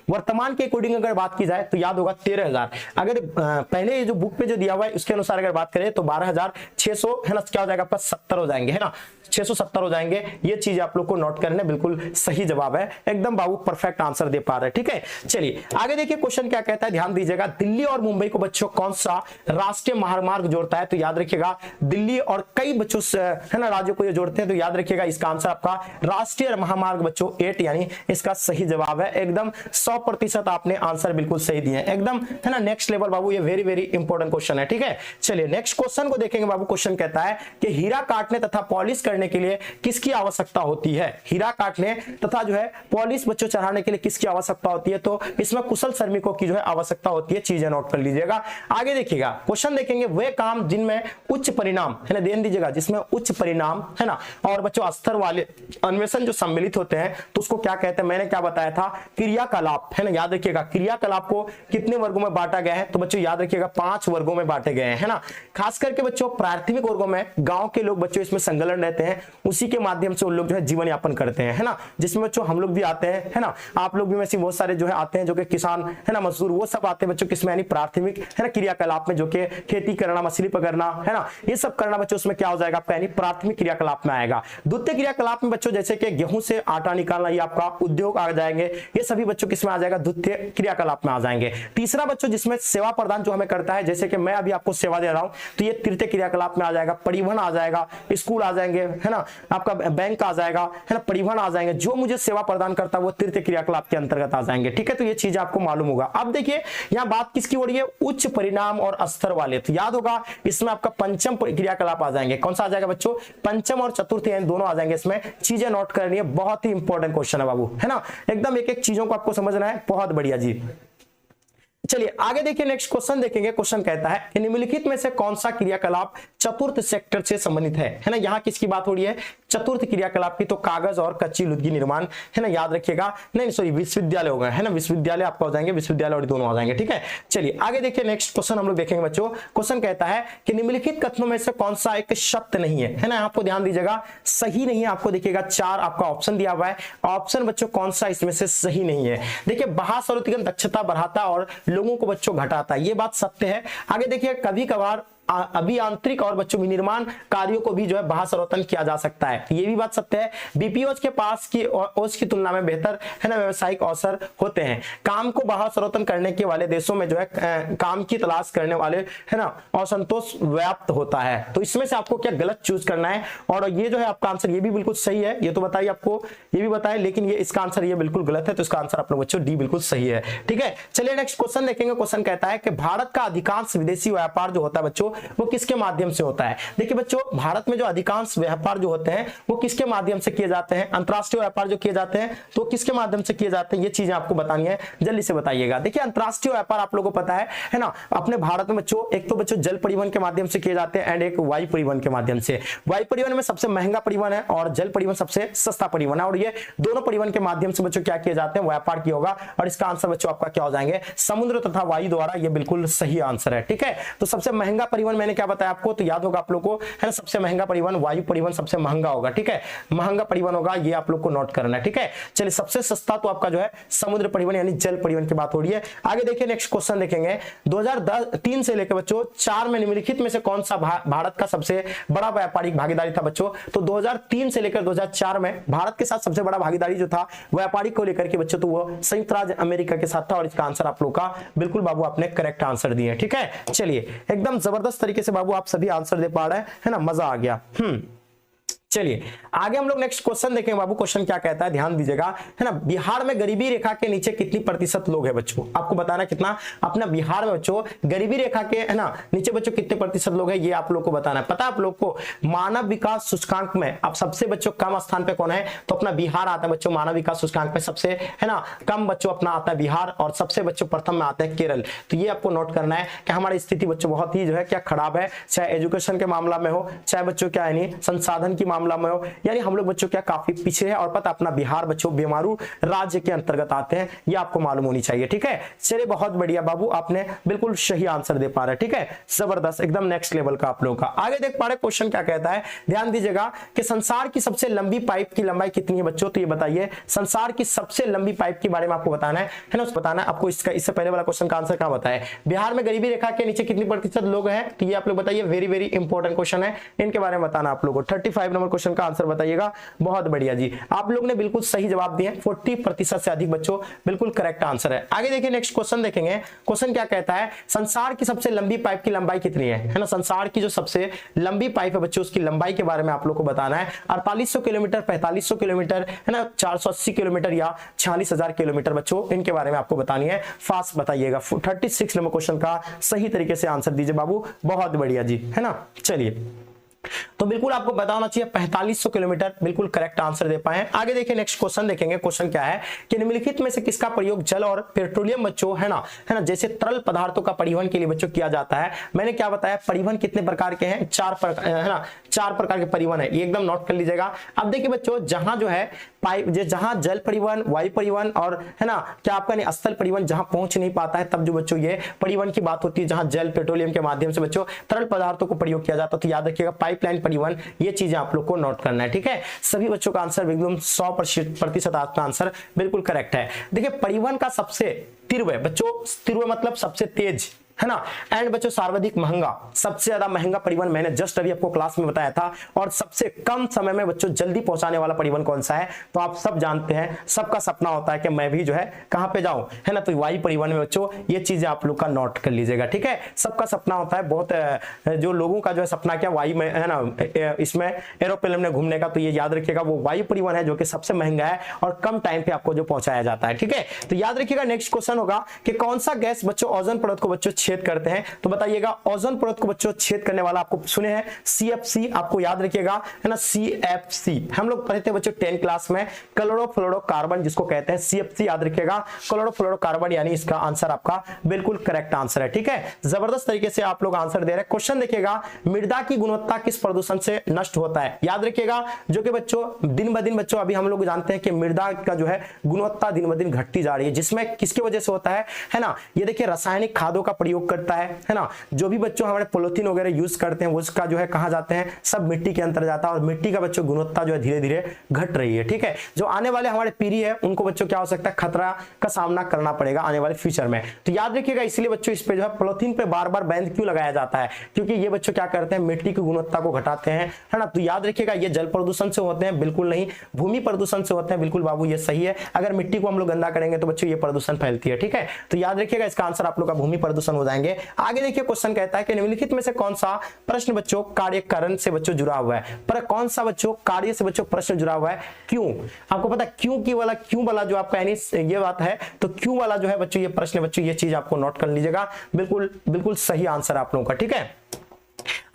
वर्तमान के अकॉर्डिंग अगर बात की जाए तो याद होगा 13,000। अगर पहले ये जो बुक पे जो दिया हुआ है उसके अनुसार अगर बात करें तो 12,600 है ना, क्या हो जाएगा आपका 70 हो जाएंगे है ना, 670 हो जाएंगे। ये चीज आप लोग को नोट करने, बिल्कुल सही जवाब है, एकदम बाबू परफेक्ट आंसर दे पा रहे हैं, ठीक है। चलिए आगे देखिए क्वेश्चन क्या कहता है, ध्यान दीजिएगा। दिल्ली और मुंबई को बच्चों कौन सा राष्ट्रीय महामार्ग जोड़ता है? तो याद रखिएगा दिल्ली और कई बच्चों से है ना राज्यों को ये जोड़ते हैं, तो याद रखिएगा इसका आंसर आपका राष्ट्रीय महामार्ग बच्चों 8 यानी इसका सही जवाब है। एकदम 100% आपने आंसर बिल्कुल सही दिए, एकदम है ना नेक्स्ट लेवल बाबू, ये वेरी वेरी इंपॉर्टेंट क्वेश्चन है, ठीक है। चलिए नेक्स्ट क्वेश्चन को देखेंगे बाबू। क्वेश्चन कहता है कि हीरा काटने तथा पॉलिश करने के लिए किसकी आवश्यकता होती है? हीरा काटने तथा जो है पॉलिश बच्चों चढ़ाने के लिए किसकी आवश्यकता होती है? तो इसमें कुशल श्रमिकों की जो है आवश्यकता होती है, चीजें नोट कर लीजिएगा। आगे देखिएगा क्वेश्चन देखेंगे, वे काम जिनमें उच्च परिणाम है ना, ध्यान दीजिएगा, जिसमें उच्च परिणाम है ना और बच्चों स्तर वाले अन्वेषण जो सम्मिलित होते हैं तो उसको क्या कहते हैं? मैंने क्या बताया था, क्रियाकलाप है ना। याद रखिएगा क्रियाकलाप को कितने वर्गों में बांटा गया है? तो बच्चों याद रखिएगा 5 वर्गों में बांटे गए हैं, है ना। खास करके बच्चों प्राथमिक वर्गों में गांव के लोग बच्चों इसमें संलग्न रहते हैं, उसी के माध्यम से उन लोग जो है जीवन यापन करते हैं, है ना। जिसमें बच्चों हम लोग भी आते हैं, है ना, आप लोग भी में से बहुत सारे जो है आते हैं जो कि किसान है ना, मजदूर, वो सब आते हैं बच्चों किसमें, यानी प्राथमिक है ना क्रियाकलाप में, जो कि खेती करना, मछली पकड़ना है ना, ये सब करना बच्चों उसमें क्या हो जाएगा आपका, यानी प्राथमिक क्रियाकलाप में आएगा। द्वितीय क्रियाकलाप में बच्चों जैसे कि गेहूं से आटा निकालना, ये आपका उद्योग आ जाएंगे, ये सभी बच्चों किसमें आ जाएगा, द्वितीय क्रियाकलाप में आ जाएंगे। तीसरा बच्चों जिसमें सेवा प्रदान जो हमें करता है, जैसे कि मैं अभी आपको सेवा दे रहा हूं, तो ये तृतीय क्रियाकलाप में आ जाएगा। परिवहन आ जाएगा, स्कूल आ जाएंगे, है ना, आपका बैंक आ जाएगा, है ना, परिवहन आ जाएंगे, जो मुझे सेवा प्रदान करता है वो तृतीय क्रियाकलाप के अंतर्गत आ जाएंगे, ठीक है। तो ये चीज आपको मालूम होगा। अब देखिए यहां बात किसकी हो रही है, उच्च परिणाम और स्तर वाले, तो याद होगा इसमें आपका पंचम क्रियाकलाप आ जाएंगे। कौन सा आ जाएगा बच्चों, पंचम और चतुर्थ दोनों आ जाएंगे। इसमें चीजें नोट करनी है, बहुत ही इंपॉर्टेंट क्वेश्चन है बाबू, है ना, एकदम एक एक चीजों को आपको समझना है, बहुत बढ़िया जी। चलिए आगे देखिए नेक्स्ट क्वेश्चन देखेंगे। क्वेश्चन कहता है कि निम्नलिखित में से कौन सा क्रियाकलाप चतुर्थ सेक्टर से संबंधित है ना। यहाँ किसकी बात हो रही है, चतुर्थ क्रियाकलाप की, तो कागज और कच्ची लुगदी निर्माण, है ना, याद रखिएगा, नहीं सॉरी विश्वविद्यालय होगा, है ना, विश्वविद्यालय आपका हो जाएंगे, विश्वविद्यालय और दोनों आ जाएंगे, ठीक है। चलिए आगे देखिए नेक्स्ट क्वेश्चन हम लोग देखेंगे बच्चों। क्वेश्चन कहता है कि निम्नलिखित कथनों में से कौन सा एक शब्द नहीं है ना, आपको ध्यान दीजिएगा, सही नहीं है। आपको देखिएगा 4 आपका ऑप्शन दिया हुआ है, ऑप्शन बच्चों कौन सा इसमें से सही नहीं है। देखिए बाह्य दक्षता बढ़ाता और लोगों को बच्चों घटाता, ये बात सत्य है। आगे देखिए कभी कभार अभियांत्रिक और बच्चों निर्माण कार्यों को भी जो है बाह्य सर्वोत्तम किया जा सकता है, ये भी बात सत्य है। बीपीओज के पास की ओज की तुलना में बेहतर है ना व्यवसायिक अवसर होते हैं। काम को बाह्य सर्वोत्तम करने के वाले देशों में जो है काम की तलाश करने वाले है ना असंतोष व्याप्त होता है। तो इसमें से आपको क्या गलत चूज करना है, और ये जो है आपका आंसर ये भी बिल्कुल सही है, ये तो बताइए आपको, ये भी बताए, लेकिन ये इसका आंसर ये बिल्कुल गलत है, तो इसका आंसर आप लोग बच्चों डी बिल्कुल सही है, ठीक है। चलिए नेक्स्ट क्वेश्चन देखेंगे। क्वेश्चन कहता है कि भारत का अधिकांश विदेशी व्यापार जो होता है बच्चों वो किसके माध्यम से होता है। देखिए बच्चों भारत में जो अधिकांश व्यापार जो होते हैं वो किसके माध्यम से किए जाते हैं, अंतरराष्ट्रीय व्यापार जो किए जाते हैं तो किसके माध्यम से किए जाते हैं, ये चीजें आपको बतानी है, जल्दी से बताइएगा। देखिए अंतरराष्ट्रीय व्यापार आप लोगों को पता है ना, अपने भारत में बच्चों एक तो बच्चों जल परिवहन के माध्यम से किए जाते हैं एंड एक वायु परिवहन के माध्यम से। वायु परिवहन में सबसे महंगा परिवहन है और जल परिवहन सबसे सस्ता परिवहन है, और ये दोनों परिवहन के माध्यम से बच्चों क्या किए जाते हैं, व्यापार किया होगा, और इसका आंसर बच्चों आपका क्या हो जाएंगे, समुद्र तथा वायु द्वारा, ये बिल्कुल सही आंसर है, ठीक है। तो सबसे महंगा परिवहन मैंने क्या बताया आपको, तो याद होगा आप लोग को, है ना, सबसे महंगा परिवहन वायु परिवहन सबसे महंगा होगा, ठीक है, महंगा परिवहन होगा, ये आप लोग को नोट करना है, ठीक है। चलिए सबसे सस्ता तो आपका जो है समुद्र परिवहन यानी जल परिवहन की बात हो रही है। आगे देखिए नेक्स्ट क्वेश्चन देखेंगे। 2003 से लेकर बच्चों 4 में निम्नलिखित में से कौन सा भारत का सबसे बड़ा व्यापारिक भागीदारी था बच्चों, तो 2003 से लेकर 2004 में भारत के साथ सबसे बड़ा भागीदारी जो था व्यापारिक को लेकर के बच्चों, तो वो संयुक्त राज्य अमेरिका के साथ था, और इसका आंसर आप लोग का बिल्कुल बाबू आपने करेक्ट आंसर दिए, ठीक है। चलिए एकदम जबरदस्त तरीके से बाबू आप सभी आंसर दे पा रहे हैं, है ना, मजा आ गया। चलिए आगे हम लोग नेक्स्ट क्वेश्चन देखेंगे बाबू। क्वेश्चन क्या कहता है, ध्यान दीजिएगा, है ना, बिहार में गरीबी रेखा के नीचे कितनी प्रतिशत लोग हैं बच्चों, आपको बताना कितना, अपना बिहार में बच्चों गरीबी रेखा के है ना नीचे बच्चों कितने प्रतिशत लोग हैं, ये आप लोग को बताना है। पता है आप लोग को मानव विकास सूचकांक में अब सबसे बच्चों कम स्थान पे कौन है, तो अपना बिहार आता है बच्चों, मानव विकास सूचकांक में सबसे है ना कम बच्चों अपना आता है बिहार, और सबसे बच्चों प्रथम में आता है केरल। तो ये आपको नोट करना है कि हमारी स्थिति बच्चों बहुत ही जो है क्या खराब है, चाहे एजुकेशन के मामला में हो, चाहे बच्चों क्या है संसाधन की मामला में हो, यानी हम लोग बच्चों क्या काफी पीछे है। और पता अपना बिहार बच्चों बेमारू राज्य के अंतर्गत आते हैं, ये आपको मालूम होनी चाहिए, ठीक है। चलिए बहुत बढ़िया बाबू, आपने बिल्कुल सही आंसर दे पा रहे, ठीक है, जबरदस्त, एकदम नेक्स्ट लेवल का आप लोगों का। आगे देख पा रहे क्वेश्चन क्या कहता है, ध्यान दीजिएगा कि संसार की सबसे लंबी पाइप की लंबाई कितनी है बच्चों, तो ये बताइए, संसार की सबसे लंबी पाइप के बारे में आपको बताना है ना, बताना है आपको। इससे पहले वाला क्वेश्चन का आंसर क्या बताया, बिहार में गरीबी रेखा के नीचे कितनी प्रतिशत लोग हैं, तो ये आप लोग बताइए, वेरी वेरी इंपॉर्टेंट क्वेश्चन है, इनके बारे में बताना आप लोगों को। 35 नंबर क्वेश्चन का आंसर बताइएगा। बहुत बढ़िया जी, आप लोग ने बिल्कुल सही जवाब दिए, 40% से अधिक बच्चों बिल्कुल करेक्ट आंसर है। आगे देखिए नेक्स्ट क्वेश्चन देखेंगे। क्वेश्चन क्या कहता है, संसार की सबसे लंबी पाइप की लंबाई कितनी है ना। संसार की जो सबसे लंबी पाइप है बच्चों, उसकी लंबाई के बारे में आप लोग को बताना है। 4800 किलोमीटर, 4500 किलोमीटर है ना, 480 किलोमीटर या 46,000 किलोमीटर बच्चों, इनके बारे में आपको बतानी है। फास्ट बताइएगा। 36 नंबर क्वेश्चन का सही तरीके से आंसर दीजिए बाबू। बहुत बढ़िया जी, है ना। चलिए, तो बिल्कुल आपको पता होना चाहिए 4500 किलोमीटर, बिल्कुल करेक्ट आंसर दे पाए। आगे देखिए नेक्स्ट क्वेश्चन देखेंगे। क्वेश्चन क्या है कि निम्नलिखित में से किसका प्रयोग जल और पेट्रोलियम बच्चों है ना जैसे तरल पदार्थों का परिवहन के लिए बच्चों किया जाता है। मैंने क्या बताया, परिवहन कितने प्रकार के हैं, 4 प्रकार है ना, 4 प्रकार के परिवहन है, ये एकदम नोट कर लीजिएगा। अब देखिए बच्चों, जहां जो है पाइप, जहां जल परिवहन, वायु परिवहन और है ना क्या आपका स्थल परिवहन जहां पहुंच नहीं पाता है, तब जो बच्चों ये परिवहन की बात होती है, जहां जल पेट्रोलियम के माध्यम से बच्चों तरल पदार्थों को प्रयोग किया जाता है। तो याद रखिएगा पाइपलाइन परिवहन, ये चीजें आप लोग को नोट करना है, ठीक है। सभी बच्चों का आंसर एकदम 100% आपका आंसर बिल्कुल करेक्ट है। देखिए परिवहन का सबसे तीव्र बच्चों, तीव्र मतलब सबसे तेज है ना, एंड बच्चों सर्वाधिक महंगा, सबसे ज्यादा महंगा परिवहन मैंने जस्ट अभी आपको क्लास में बताया था। और सबसे कम समय में बच्चों जल्दी पहुंचाने वाला परिवहन कौन सा है, तो आप सब जानते हैं, सबका सपना होता है कि मैं भी जो है कहां पे जाऊं, है ना, तो वायु परिवहन में बच्चों ये चीजें आप लोग का नोट कर लीजिएगा, ठीक है। सबका सपना होता है, बहुत जो लोगों का जो है सपना क्या वायु में है ना, इसमें एरोप्लेन में घूमने का, तो ये याद रखिएगा वो वायु परिवहन है जो कि सबसे महंगा है और कम टाइम पे आपको जो पहुंचाया जाता है, ठीक है। तो याद रखिएगा नेक्स्ट क्वेश्चन होगा कि कौन सा गैस बच्चों ओजोन परत को बच्चों छेद करते हैं, तो बताइएगा ओजोन परत को बच्चों छेद करने वाला आपको सुने हैं CFC, आपको याद रखिएगा है ना, CFC हम लोग पढ़े थे बच्चों 10 क्लास में, क्लोरोफ्लोरोकार्बन जिसको कहते हैं CFC, याद रखिएगा क्लोरोफ्लोरोकार्बन, यानी इसका आंसर आपका बिल्कुल करेक्ट आंसर है, ठीक है। जबरदस्त तरीके से आप लोग आंसर दे रहे हैं। क्वेश्चन देखिएगा, मृदा की गुणवत्ता किस प्रदूषण से नष्ट होता है, याद रखिएगा, जो कि बच्चों दिन ब दिन बच्चों अभी हम लोग जानते हैं कि मृदा का जो है गुणवत्ता दिन ब दिन घटती जा रही है, जिसमें किसकी वजह से होता है ना, ये देखिए रासायनिक खादों का प्रयोग करता है ना, जो भी बच्चों हमारे पॉलिथीन वगैरह यूज करते हैं उसका जो है कहां जाते हैं, सब मिट्टी के अंदर जाता है, और मिट्टी का बच्चों गुणवत्ता जो है धीरे धीरे घट रही है, ठीक है। जो आने वाले हमारे पीढ़ी है उनको बच्चों क्या हो सकता है, खतरा का सामना करना पड़ेगा आने वाले फ्यूचर में। तो याद रखिएगा, इसलिए बच्चों इस पे जो है पॉलिथीन पे बार बार बैन क्यों लगाया जाता है, क्योंकि ये बच्चों क्या करते हैं, मिट्टी की गुणवत्ता को घटाते हैं, है ना। तो याद रखिएगा, ये जल प्रदूषण से होते हैं, बिल्कुल नहीं भूमि प्रदूषण से होते हैं, बिल्कुल बाबू ये सही है। अगर मिट्टी को हम लोग गंदा करेंगे तो बच्चों ये प्रदूषण फैलती है, ठीक है। तो याद रखिएगा इसका आंसर आप लोग का भूमि प्रदूषण हो जाएंगे। आगे देखिए क्वेश्चन कहता है कि निम्नलिखित में से कौन सा प्रश्न बच्चों कार्यकरण से बच्चों जुड़ा हुआ है, पर कौन सा बच्चों कार्य से बच्चों प्रश्न जुड़ा हुआ है, क्यों, आपको पता है क्यों वाला जो आपका यानी ये बात है, तो क्यों वाला जो है बच्चों ये प्रश्न बच्चों ये चीज आपको नोट कर लीजिएगा, बिल्कुल सही आंसर आप लोगों का, ठीक है।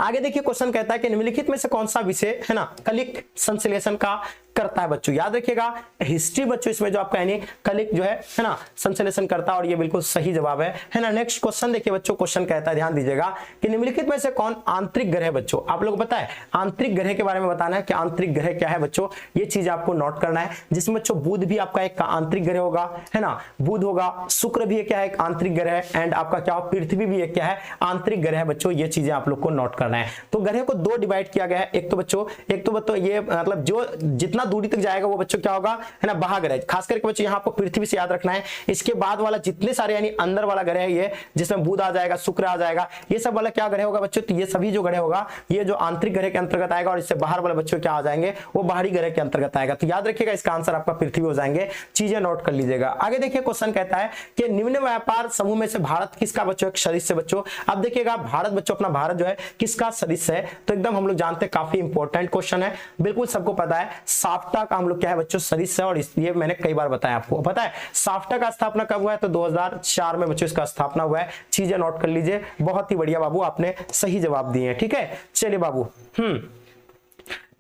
आगे देखिए क्वेश्चन कहता है कि निम्नलिखित में से कौन सा विषय है ना कलिक संश्लेषण का करता है बच्चों, याद रखिएगा हिस्ट्री बच्चों, इसमें जो आपका यानी कलिक जो है ना संश्लेषण करता है, और ये बिल्कुल सही जवाब है ना। नेक्स्ट क्वेश्चन देखिए बच्चों, क्वेश्चन कहता है, ध्यान दीजिएगा कि निम्नलिखित में से कौन आंतरिक ग्रह बच्चों, आप लोग पता है आंतरिक ग्रह के बारे में बताना है कि आंतरिक ग्रह क्या है बच्चों, ये चीज आपको नोट करना है, जिसमें बच्चों बुध भी आपका एक आंतरिक ग्रह होगा, है ना, बुध होगा, शुक्र भी क्या है एक आंतरिक ग्रह है, एंड आपका क्या पृथ्वी भी एक क्या है आंतरिक ग्रह है बच्चों, ये चीजें आप लोग को नोट करना है। तो ग्रह को 2 डिवाइड किया गया है, एक तो बच्चों ये मतलब जो जितना दूरी तक जाएगा वो बच्चों क्या होगा, है ना, महाग्रह, खास करके बच्चों यहाँ आपको पृथ्वी से याद रखना है। इसके बाद वाला जितने सारे यानी अंदर वाला ग्रह है ये, जिसमें बुध आ जाएगा, शुक्र आ जाएगा, ये सब वाला क्या ग्रह होगा बच्चों, तो ये सभी जो ग्रह होगा ये जो आंतरिक ग्रह के अंतर्गत आएगा, और इससे बाहर वाले बच्चों क्या आ जाएंगे, वो बाहरी ग्रह के अंतर्गत आएगा। तो याद रखिएगा इसका आंसर आपका पृथ्वी हो जाएंगे, चीजें नोट कर लीजिएगा। आगे देखिए क्वेश्चन कहता है कि निम्न व्यापार समूह में से भारत किसका बच्चों एक सदस्य बच्चों, अब देखिएगा भारत बच्चों अपना भारत जो है किसका सदस्य है, तो एकदम हम लोग जानते हैं काफी इंपॉर्टेंट क्वेश्चन है, बिल्कुल सबको पता है साफ्टा का हम लोग क्या है बच्चों सदस्य, और इसलिए मैंने कई बार बताया आपको, पता है साफ्टा का स्थापना कब हुआ है, तो 2004 में बच्चों इसका स्थापना हुआ है, चीजें नोट कर लीजिए। बहुत ही बढ़िया बाबू, आपने सही जवाब दिए हैं, ठीक है। चलिए बाबू,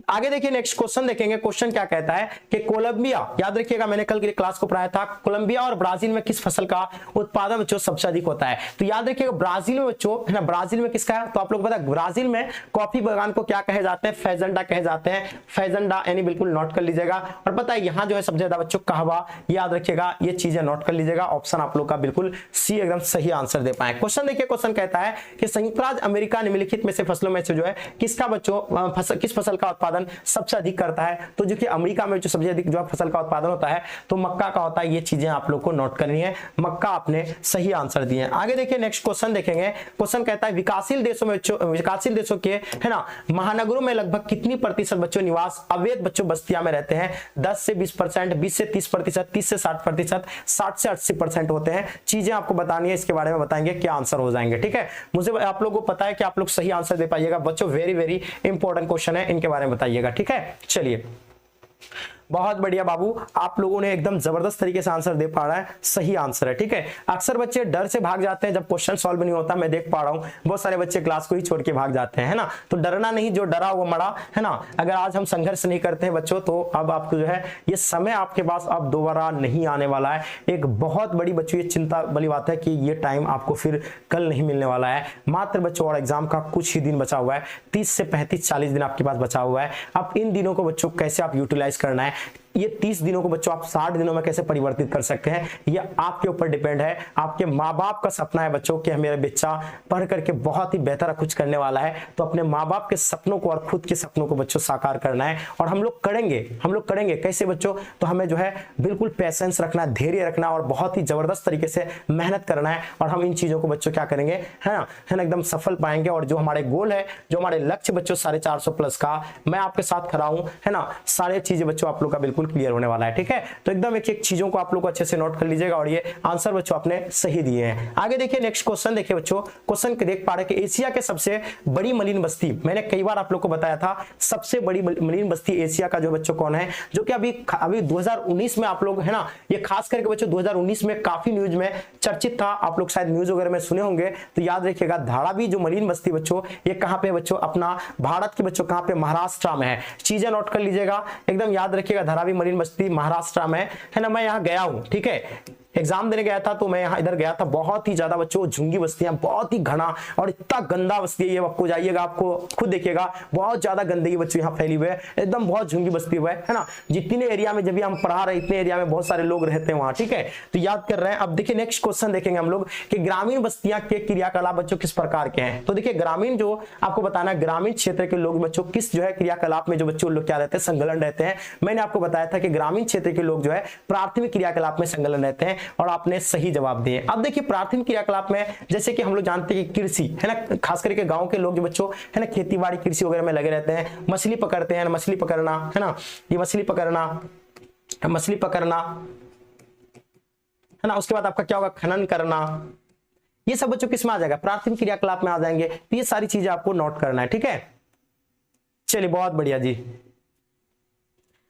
आगे देखिए नेक्स्ट क्वेश्चन देखेंगे। क्वेश्चन क्या कहता है कि कोलंबिया, याद रखिएगा मैंने कल की क्लास को पढ़ाया था, कोलंबिया और ब्राजील में किस फसल का उत्पादन बच्चों सबसे अधिक होता है, तो याद रखिएगा ब्राजील में बच्चों, है ना, ब्राजील में किसका है, तो आप लोग पता है ब्राजील में कॉफी बागान को क्या कहे जाते हैं, फेजेंडा कहे जाते हैं, फेजेंडा यानी बिल्कुल नोट कर लीजिएगा। और पता है यहाँ जो है सबसे ज्यादा बच्चों कहवा, याद रखिएगा ये चीजें नोट कर लीजिएगा। ऑप्शन आप लोग का बिल्कुल सी एकदम सही आंसर दे पाए। क्वेश्चन देखिए, क्वेश्चन कहता है कि संयुक्त राज्य अमेरिका निम्नलिखित में से फसलों में से जो है किसका बच्चों किस फसल का उत्पादन उत्पादन सबसे अधिक करता है? तो जो कि अमेरिका में जो सबसे अधिक जो फसल का उत्पादन होता है तो मक्का का होता है। ये चीजें आप लोग को नोट करनी है। मक्का आपने सही आंसर दिए। आगे देखिए नेक्स्ट क्वेश्चन देखेंगे। क्वेश्चन कहता है विकासशील देशों में विकासशील देशों के है ना महानगरों में लगभग कितनी प्रतिशत बच्चों निवास अवैध बच्चों बस्तियां में रहते हैं? 10 से 20%, 20 से 30%, 30 से 60%, 60 से 80% होते हैं। चीजें आपको बतानी है, इसके बारे में बताएंगे क्या आंसर हो जाएंगे। ठीक है, मुझे आप लोगों को पता है कि आप लोग सही आंसर दे पाइएगा बच्चों। वेरी वेरी इंपॉर्टेंट क्वेश्चन है, इनके बारे में बताइएगा। ठीक है, चलिए बहुत बढ़िया बाबू, आप लोगों ने एकदम जबरदस्त तरीके से आंसर दे पा रहा है। सही आंसर है। ठीक है, अक्सर बच्चे डर से भाग जाते हैं जब क्वेश्चन सॉल्व नहीं होता। मैं देख पा रहा हूं बहुत सारे बच्चे क्लास को ही छोड़ के भाग जाते हैं, है ना। तो डरना नहीं, जो डरा वो मरा, है ना। अगर आज हम संघर्ष नहीं करते हैं बच्चों तो अब आपको जो है ये समय आपके पास अब दोबारा नहीं आने वाला है। एक बहुत बड़ी बच्चों ये चिंता वाली बात है कि ये टाइम आपको फिर कल नहीं मिलने वाला है। मात्र बच्चों और एग्जाम का कुछ ही दिन बचा हुआ है, 30 से 35 40 दिन आपके पास बचा हुआ है। अब इन दिनों को बच्चों कैसे आप यूटिलाइज करना है, ये 30 दिनों को बच्चों आप 60 दिनों में कैसे परिवर्तित कर सकते हैं, ये आपके ऊपर डिपेंड है। आपके माँ बाप का सपना है बच्चों कि मेरा बच्चा पढ़ करके बहुत ही बेहतर कुछ करने वाला है, तो अपने माँ बाप के सपनों को और खुद के सपनों को बच्चों साकार करना है। और हम लोग करेंगे कैसे बच्चों? तो हमें जो है बिल्कुल पेशेंस रखना, धैर्य रखना और बहुत ही जबरदस्त तरीके से मेहनत करना है। और हम इन चीजों को बच्चों क्या करेंगे, है ना, एकदम सफल पाएंगे। और जो हमारे गोल है, जो हमारे लक्ष्य बच्चों 450 प्लस का, मैं आपके साथ खड़ा हूं, है ना। सारे चीजें बच्चों आप लोग का बिल्कुल क्लियर होने वाला है। ठीक है, तो एकदम एक एक चीजों को आप लोग अच्छे से नोट कर लीजिएगा। और ये आंसर बच्चों आपने सही दिए हैं। आगे देखिए नेक्स्ट क्वेश्चन देखिए बच्चों। क्वेश्चन देख पा रहे कि एशिया के सबसे बड़ी मलिन बस्ती, मैंने कई बार आप लोग को बताया था सबसे बड़ी मलिन बस्ती एशिया का जो बच्चों कौन है, जो कि अभी 2019 में आप लोग, है ना, ये खास करके बच्चों 2019 में काफी न्यूज में चर्चित था। आप लोग शायद न्यूज वगैरह में सुने होंगे, तो याद रखिएगा धारावी जो मलिन बस्ती बच्चों, ये कहां पे बच्चों, अपना भारत के बच्चों कहां पे, महाराष्ट्र में है। चीजें नोट कर लीजिएगा, एकदम याद रखिएगा। धारावी मलिन बस्ती महाराष्ट्र में है ना। मैं यहाँ गया हूं, ठीक है, एग्जाम देने गया था तो मैं यहाँ इधर गया था। बहुत ही ज्यादा बच्चों झुंगी बस्तियां, बहुत ही घना और इतना गंदा बस्ती है ये। आपको जाइएगा, आपको खुद देखिएगा, बहुत ज्यादा गंदगी बच्चों यहाँ फैली हुई है, एकदम बहुत झुंगी बस्ती हुआ है ना। जितने एरिया में जब भी हम पढ़ा रहे इतने एरिया में बहुत सारे लोग रहते हैं वहां। ठीक है, तो याद कर रहे हैं। अब देखिए नेक्स्ट क्वेश्चन देखेंगे हम लोग कि ग्रामीण बस्तियां के क्रियाकलाप बच्चों किस प्रकार के हैं। तो देखिए ग्रामीण, जो आपको बताना है ग्रामीण क्षेत्र के लोग बच्चों किस जो है क्रियाकलाप में जो बच्चों लोग क्या रहते हैं, संलग्न रहते हैं। मैंने आपको बताया था कि ग्रामीण क्षेत्र के लोग जो है प्राथमिक क्रियाकलाप में संलग्न रहते हैं, और आपने सही जवाब दिए। अब देखिए प्राथमिक क्रियाकलाप में जैसे कि हम लोग जानते हैं कि कृषि, है ना, खास करके गांव के लोग जो बच्चों, है ना, खेती बाड़ी कृषि वगैरह में लगे रहते हैं। मछली पकड़ते हैं, मछली पकड़ना, है ना, ये मछली पकड़ना, है ना। उसके बाद आपका क्या होगा, खनन करना। ये सब बच्चों किस में आ जाएगा, प्राथमिक क्रियाकलाप में आ जाएंगे। तो ये सारी चीजें आपको नोट करना है। ठीक है, चलिए बहुत बढ़िया जी।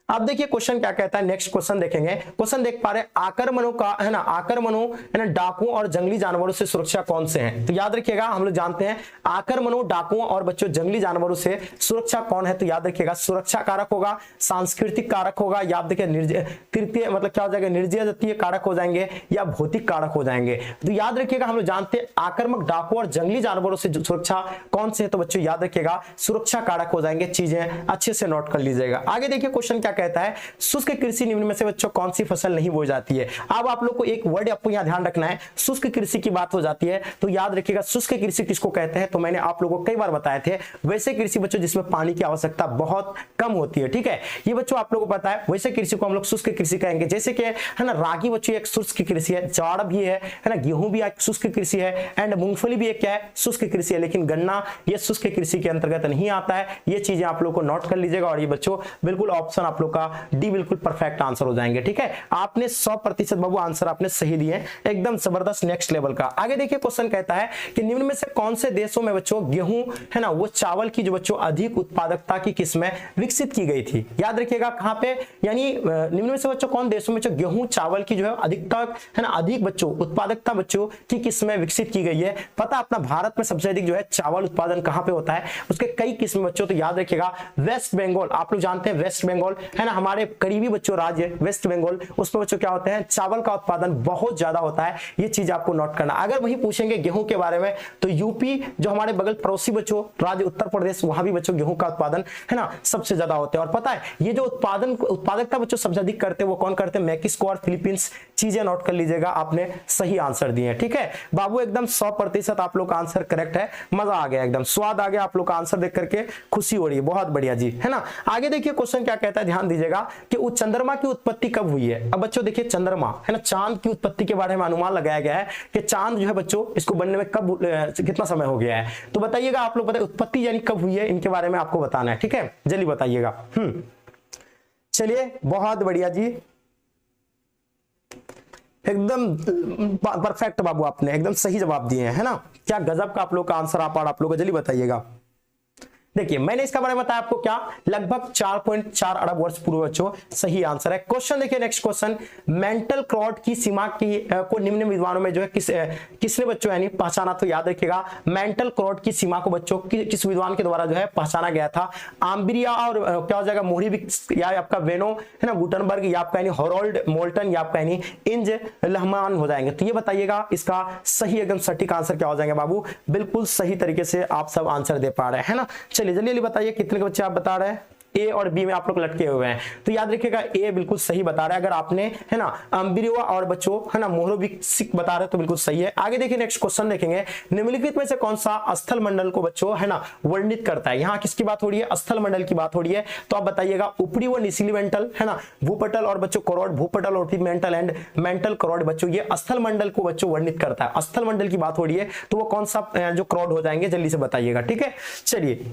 अब देखिए क्वेश्चन क्या कहता है, नेक्स्ट क्वेश्चन देखेंगे। क्वेश्चन देख पा रहे हैं आक्रमणों का, है ना, आक्रमणों, है ना, डाकुओं और जंगली जानवरों से सुरक्षा कौन से हैं। तो याद रखिएगा, हम लोग जानते हैं आक्रमणों, डाकुओं और बच्चों जंगली जानवरों से सुरक्षा कौन है। तो याद रखिएगा सुरक्षा कारक होगा, सांस्कृतिक कारक होगा, याद रखिए तृतीय मतलब क्या हो जाएगा, निर्जीव जातीय कारक हो जाएंगे या भौतिक कारक हो जाएंगे। तो याद रखिएगा हम लोग जानते हैं आक्रामक, डाकुओं और जंगली जानवरों से सुरक्षा कौन से है, तो बच्चों याद रखिएगा सुरक्षा कारक हो जाएंगे। चीजें अच्छे से नोट कर लीजिएगा। आगे देखिए क्वेश्चन क्या कहता है, शुष्क कृषि निम्न में से बच्चों कौन सी फसल नहीं बोई जाती है। अब आप लोग को एक वर्ड आपको यहां ध्यान रखना है, शुष्क कृषि की बात हो जाती है तो याद रखिएगा शुष्क कृषि किसको कहते हैं। तो मैंने आप लोगों को कई बार बताए थे, वैसे कृषि बच्चों जिसमें पानी की आवश्यकता बहुत कम होती है। ठीक है, ये बच्चों आप लोगों को पता है, वैसे कृषि को हम लोग शुष्क कृषि कहेंगे। जैसे कि, है ना, रागी बच्चों एक शुष्क कृषि है, ज्वार भी है ना, गेहूं भी एक शुष्क कृषि है, एंड मूंगफली भी एक क्या है, शुष्क कृषि है। लेकिन गन्ना ये शुष्क कृषि के अंतर्गत नहीं आता है। ये चीजें आप लोग को नोट कर लीजिएगा। और ये बच्चों बिल्कुल ऑप्शन आप लोग का डी बिल्कुल परफेक्ट आंसर हो जाएंगे। ठीक है, आपने 100% बाबू आंसर आपने सही दिए, एकदम जबरदस्त नेक्स्ट लेवल का। आगे देखिए क्वेश्चन कहता है कि निम्न में से कौन से देशों में बच्चों गेहूं, है ना, वो चावल की जो बच्चों अधिक उत्पादकता की किस्में विकसित की गई थी। याद रखिएगा कहां पे, यानी निम्न में से बच्चों कौन देशों में जो गेहूं चावल की जो है अधिकता, है ना, अधिक बच्चों उत्पादकता बच्चों की किस्में विकसित की गई है। पता अपना भारत में सबसे अधिक जो है चावल उत्पादन कहां पे होता है, उसके कई किस्में बच्चों। तो याद रखिएगा वेस्ट बंगाल, आप लोग जानते हैं वेस्ट बंगाल, है ना, हमारे करीबी बच्चों राज्य वेस्ट बंगाल, उसमें बच्चों क्या होते हैं, चावल का उत्पादन बहुत ज्यादा होता है, ये चीज आपको नोट करना। अगर वही पूछेंगे गेहूं के बारे में तो यूपी जो हमारे बगल पड़ोसी बच्चों राज्य उत्तर प्रदेश, वहां भी बच्चों गेहूं का उत्पादन है ना सबसे ज्यादा होते हैं। और पता है ये जो उत्पादकता बच्चों सबसे अधिक करते हैं वो कौन करते हैं, मैक्सिको और फिलीपींस। चीजें नोट कर लीजिएगा, आपने सही आंसर दिए हैं। ठीक है बाबू, एकदम 100% आप लोग का आंसर करेक्ट है। मजा आ गया, एकदम स्वाद आ गया आप लोग का आंसर देख करके, खुशी हो रही है, बहुत बढ़िया जी, है ना। आगे देखिए क्वेश्चन क्या कहता है, ध्यान दीजिएगा कि उस चंद्रमा की उत्पत्ति कब हुई है। अब बच्चों देखिए चंद्रमा है ना, चांद की उत्पत्ति के बारे में अनुमान लगाया गया है कि चांद जो है बच्चों इसको बनने में कब कितना समय हो गया है। तो बताइएगा आप लोग, बताइए उत्पत्ति यानी कब हुई है, इनके बारे में आपको बताना है। ठीक है जल्दी बताइएगा। चलिए बहुत बढ़िया जी, एकदम परफेक्ट बाबू, आपने एकदम सही जवाब दिए हैं, है ना। क्या गजब का आप लोग का आंसर आप लोग जल्दी बताइएगा। देखिए मैंने इसका बारे में बताया आपको क्या, लगभग 4.4 अरब वर्ष पूर्व बच्चों सही आंसर है। क्वेश्चन देखिए नेक्स्ट क्वेश्चन, मेंटल क्लॉड की सीमा की को निम्न विद्वानों में जो है किसने बच्चों यानी पहचाना। तो याद रखिएगा मेंटल क्लॉड की सीमा को बच्चों किस विद्वान के द्वारा जो है पहचाना गया था। आम्ब्रिया और क्या हो जाएगा मोहरी, या आपका वेनो है ना गुटनबर्ग, या आपका यानी हॉरोल्ड मोल्टन, या आपका यानी इंज लहमान हो जाएंगे। तो ये बताइएगा इसका सही एकदम सटीक आंसर क्या हो जाएंगे बाबू, बिल्कुल सही तरीके से आप सब आंसर दे पा रहे हैं, है ना। चलिए जल्दी बताइए कितने के बच्चे आप बता रहे हैं, ए और बी में आप लोग लटके हुए हैं। तो याद रखिएगा ए बिल्कुल सही बता रहा है, अगर आपने है ना अम्बिरिया और बच्चों है ना मोहरोविक्सिक बता रहे तो बिल्कुल सही है। आगे देखिए नेक्स्ट क्वेश्चन देखेंगे, निम्नलिखित में से कौन सा स्थल मंडल को बच्चों है ना वर्णित करता है। यहाँ किसकी बात हो रही है, स्थल मंडल की बात हो रही है। तो आप बताइएगा ऊपरी व निचली मेंटल है ना भूपटल और बच्चों करोड़, भूपटल और मेंटल एंड मेंटल करोड़ बच्चों, ये स्थल मंडल को बच्चों वर्णित करता है। स्थल मंडल की बात हो रही है तो वो कौन सा जो करोड़ हो जाएंगे, जल्दी से बताइएगा। ठीक है चलिए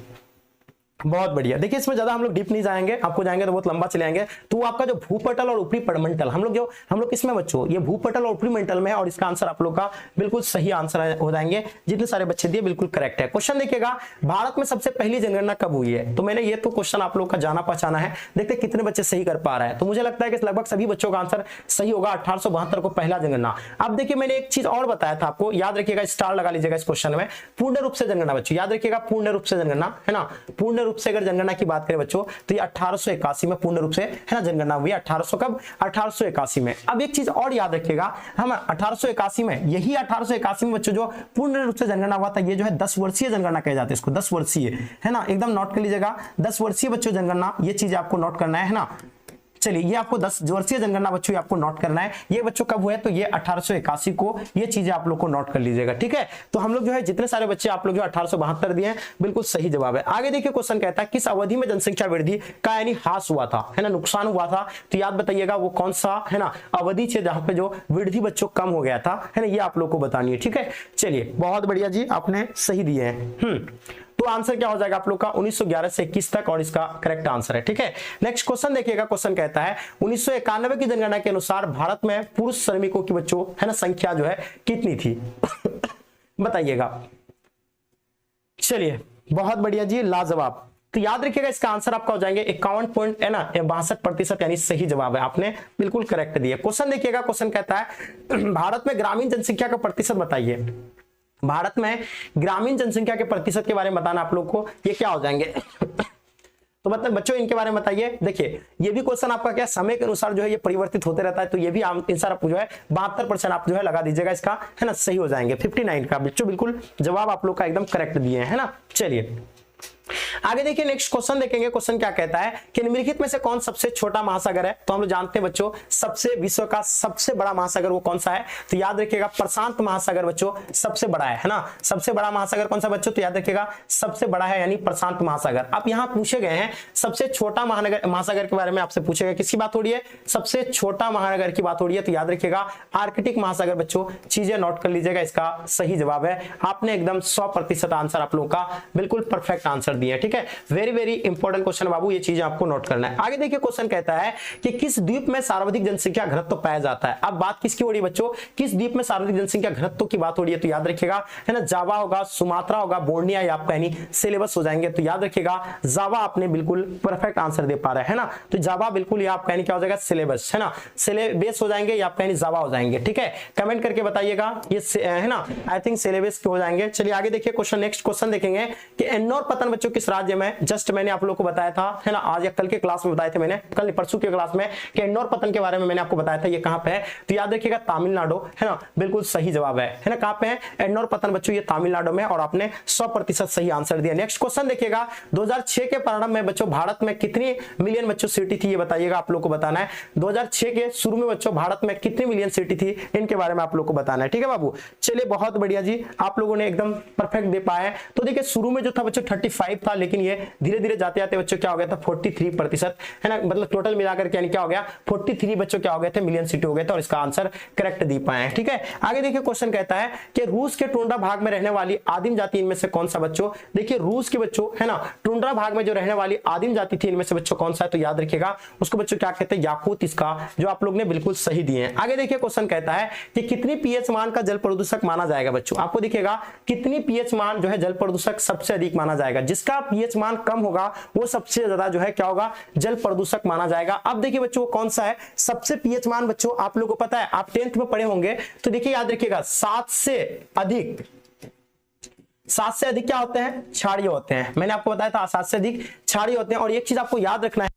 बहुत बढ़िया। देखिए इसमें ज्यादा हम लोग डीप नहीं जाएंगे, आपको जाएंगे तो बहुत लंबा चले जाएंगे। तो आपका जो भूपटल और ऊपरी मंडल, हम लोग किसमें बच्चों, ये भूपटल और ऊपरी मंडल में है, और इसका आंसर आप लोग का बिल्कुल सही आंसर हो जाएंगे। जितने सारे बच्चे दिए बिल्कुल करेक्ट है। क्वेश्चन देखिएगा, भारत में सबसे पहली जनगणना कब हुई है। तो मैंने ये तो क्वेश्चन आप लोग का जाना पहचाना है, देखते कितने बच्चे सही कर पा रहे हैं। तो मुझे लगता है कि लगभग सभी बच्चों का आंसर सही होगा। 1872 को पहला जनगणना। अब देखिए मैंने एक चीज और बताया था आपको, याद रखिएगा, स्टार लगा लीजिएगा इस क्वेश्चन में, पूर्ण रूप से जनगणना बच्चों, याद रखिएगा पूर्ण रूप से जनगणना है ना। पूर्ण रूप से अगर जनगणना की बात करें बच्चों तो ये 1881 में पूर्ण रूप से है ना जनगणना हुई। 1800 कब, 1881 में। अब एक चीज और याद रखिएगा, हम 1881 में, यही 1881 में बच्चों जो पूर्ण रूप से जनगणना हुआ था, ये जो है 10 वर्षीय जनगणना कहे जाते हैं इसको, 10 वर्षीय है ना, एकदम नोट कर लीजिएगा 10 वर्षीय बच्चों जनगणना, ये चीज आपको नोट करना है ना। चलिए ये आपको 10 वर्षीय जनगणना बच्चों आपको नोट करना है। ये बच्चों कब हुआ है, तो ये 1881 को, ये चीजें आप लोग को नोट कर लीजिएगा। ठीक है तो हम लोग जो है जितने सारे बच्चे आप लोग जो 1872 दिए हैं बिल्कुल सही जवाब है। आगे देखिए क्वेश्चन कहता है किस अवधि में जनसंख्या वृद्धि का यानी ह्रास हुआ था, है ना, नुकसान हुआ था। तो याद बताइएगा वो कौन सा है ना अवधि से जहां पे जो वृद्धि बच्चों कम हो गया था, है ना, ये आप लोग को बतानी है। ठीक है चलिए बहुत बढ़िया जी, आपने सही दिए हैं। तो आंसर क्या हो जाएगा आप लोग का 1911 से 21 तक, और इसका करेक्ट आंसर है। ठीक है नेक्स्ट क्वेश्चन देखिएगा, क्वेश्चन कहता है 1991 की जनगणना के अनुसार भारत में पुरुष श्रमिकों की बच्चों है ना संख्या जो है कितनी थी बताइएगा। चलिए बहुत बढ़िया जी, लाजवाब। तो याद रखिएगा इसका आंसर आपका हो जाएंगे 51.62% यानी सही जवाब है, आपने बिल्कुल करेक्ट दिया। क्वेश्चन देखिएगा, क्वेश्चन कहता है भारत में ग्रामीण जनसंख्या का प्रतिशत बताइए। भारत में ग्रामीण जनसंख्या के प्रतिशत के बारे में बताना आप लोग को, ये क्या हो जाएंगे तो मतलब बच्चों इनके बारे में बताइए। देखिए ये भी क्वेश्चन आपका क्या समय के अनुसार जो है ये परिवर्तित होते रहता है, तो ये भी आंसर आपको जो है 72% आप जो है लगा दीजिएगा इसका, है ना, सही हो जाएंगे। 59 का बच्चों बिल्कुल जवाब आप लोग का एकदम करेक्ट दिए है ना। चलिए आगे देखिए नेक्स्ट क्वेश्चन देखेंगे। क्वेश्चन क्या कहता है कि निम्नलिखित में से कौन सबसे छोटा महासागर है। तो हम लोग जानते हैं बच्चों सबसे विश्व का सबसे बड़ा महासागर वो कौन सा है। तो याद रखिएगा प्रशांत महासागर बच्चों सबसे बड़ा है ना। सबसे बड़ा महासागर कौन सा बच्चों, तो याद रखिएगा सबसे बड़ा है यानी प्रशांत महासागर। अब यहाँ पूछे गए हैं सबसे छोटा महासागर के बारे में आपसे पूछे गए, किसकी बात हो रही है, सबसे छोटा महासागर की बात हो रही है। तो याद रखिएगा आर्कटिक महासागर बच्चों, चीजें नोट कर लीजिएगा, इसका सही जवाब है। आपने एकदम 100% आंसर आप लोगों का बिल्कुल परफेक्ट आंसर दिया। ठीक है वेरी वेरी इंपॉर्टेंट क्वेश्चन बाबू, ये चीज आपको नोट करना है। आगे देखिए क्वेश्चन कहता है कि किस द्वीप में सर्वाधिक जनसंख्या घनत्व पाया जाता है। अब बात किसकी हो रही है बच्चों, किस द्वीप में सर्वाधिक जनसंख्या घनत्व की बात हो रही है। तो याद रखिएगा है ना जावा होगा, सुमात्रा होगा, बोर्निया या आपका यानी सिलेबस हो जाएंगे। तो याद रखिएगा जावा आपने बिल्कुल परफेक्ट आंसर दे पा रहे हैं ना। तो जावा बिल्कुल ये आपका यानी क्या हो जाएगा सिलेबस है ना, सिलेबस हो जाएंगे या आपका यानी जावा हो जाएंगे। ठीक है कमेंट करके बताइएगा ये है ना, आई थिंक सिलेबस के हो जाएंगे। चलिए आगे देखिए क्वेश्चन, नेक्स्ट क्वेश्चन देखेंगे कि एन्नोर पतन बच्चों किस राज्य में जस्ट मैंने आप लोग को बताया था, है ना, आज या कल के क्लास में बताए थे मैंने, कल परसों के क्लास में कि इंदौर पतन के बारे में मैंने आपको बताया था। ये कहां पे है तो याद रखिएगा तमिलनाडु, है ना, बिल्कुल सही जवाब है ना। कहां पे है इंदौर पतन बच्चों, ये तमिलनाडु में, और आपने 100% सही आंसर दिया। नेक्स्ट क्वेश्चन देखिएगा, 2006 के प्रारंभ में बच्चों भारत में कितनी मिलियन बच्चों सिटी थी, ये बताइएगा, आप लोग को बताना है। 2006 के शुरू में बच्चों भारत में कितनी मिलियन सिटी थी, इनके बारे में आप लोग को बताना है, ठीक है बाबू। चलिए बहुत बढ़िया जी, आप लोगों ने एकदम परफेक्ट दे पाए हैं। तो देखिए शुरू में जो था बच्चों 35 था, लेकिन ये धीरे धीरे जाते जाते बच्चों क्या हो गया था 43%, है ना, मतलब टोटल मिलाकर के यानी क्या हो गया 43 बच्चों क्या हो गए थे मिलियन सिटी हो गए थे, और इसका आंसर करेक्ट दे पाए हैं, ठीक है। आगे देखिए क्वेश्चन कहता है कि रूस के टुंड्रा भाग में रहने वाली आदिम जाति इनमें से कौन सा बच्चों, देखिए रूस के बच्चों, है ना, टुंड्रा भाग में जो रहने वाली आदिम जाति थी इनमें से बच्चों कौन सा है, तो याद रखिएगा उसको बच्चों क्या कहते हैं याकूत, इसका जो आप लोग ने बिल्कुल सही दिए हैं। आगे देखिए क्वेश्चन कहता है कि कितनी पीएच मान का जल प्रदूषक माना जाएगा बच्चों, आपको दिखेगा कितनी पीएच मान जो है जल प्रदूषक सबसे अधिक माना जाएगा, जिसका पीएच मान कम होगा वो सबसे ज्यादा जो है क्या होगा जल प्रदूषक माना जाएगा। अब देखिए बच्चों कौन सा है सबसे पीएच मान, बच्चों आप लोगों को पता है, आप 10th में पढ़े होंगे, तो देखिए याद रखिएगा 7 से अधिक क्या होते हैं क्षारीय होते हैं। मैंने आपको बताया था 7 से अधिक क्षारीय होते हैं। और एक चीज आपको याद रखना है,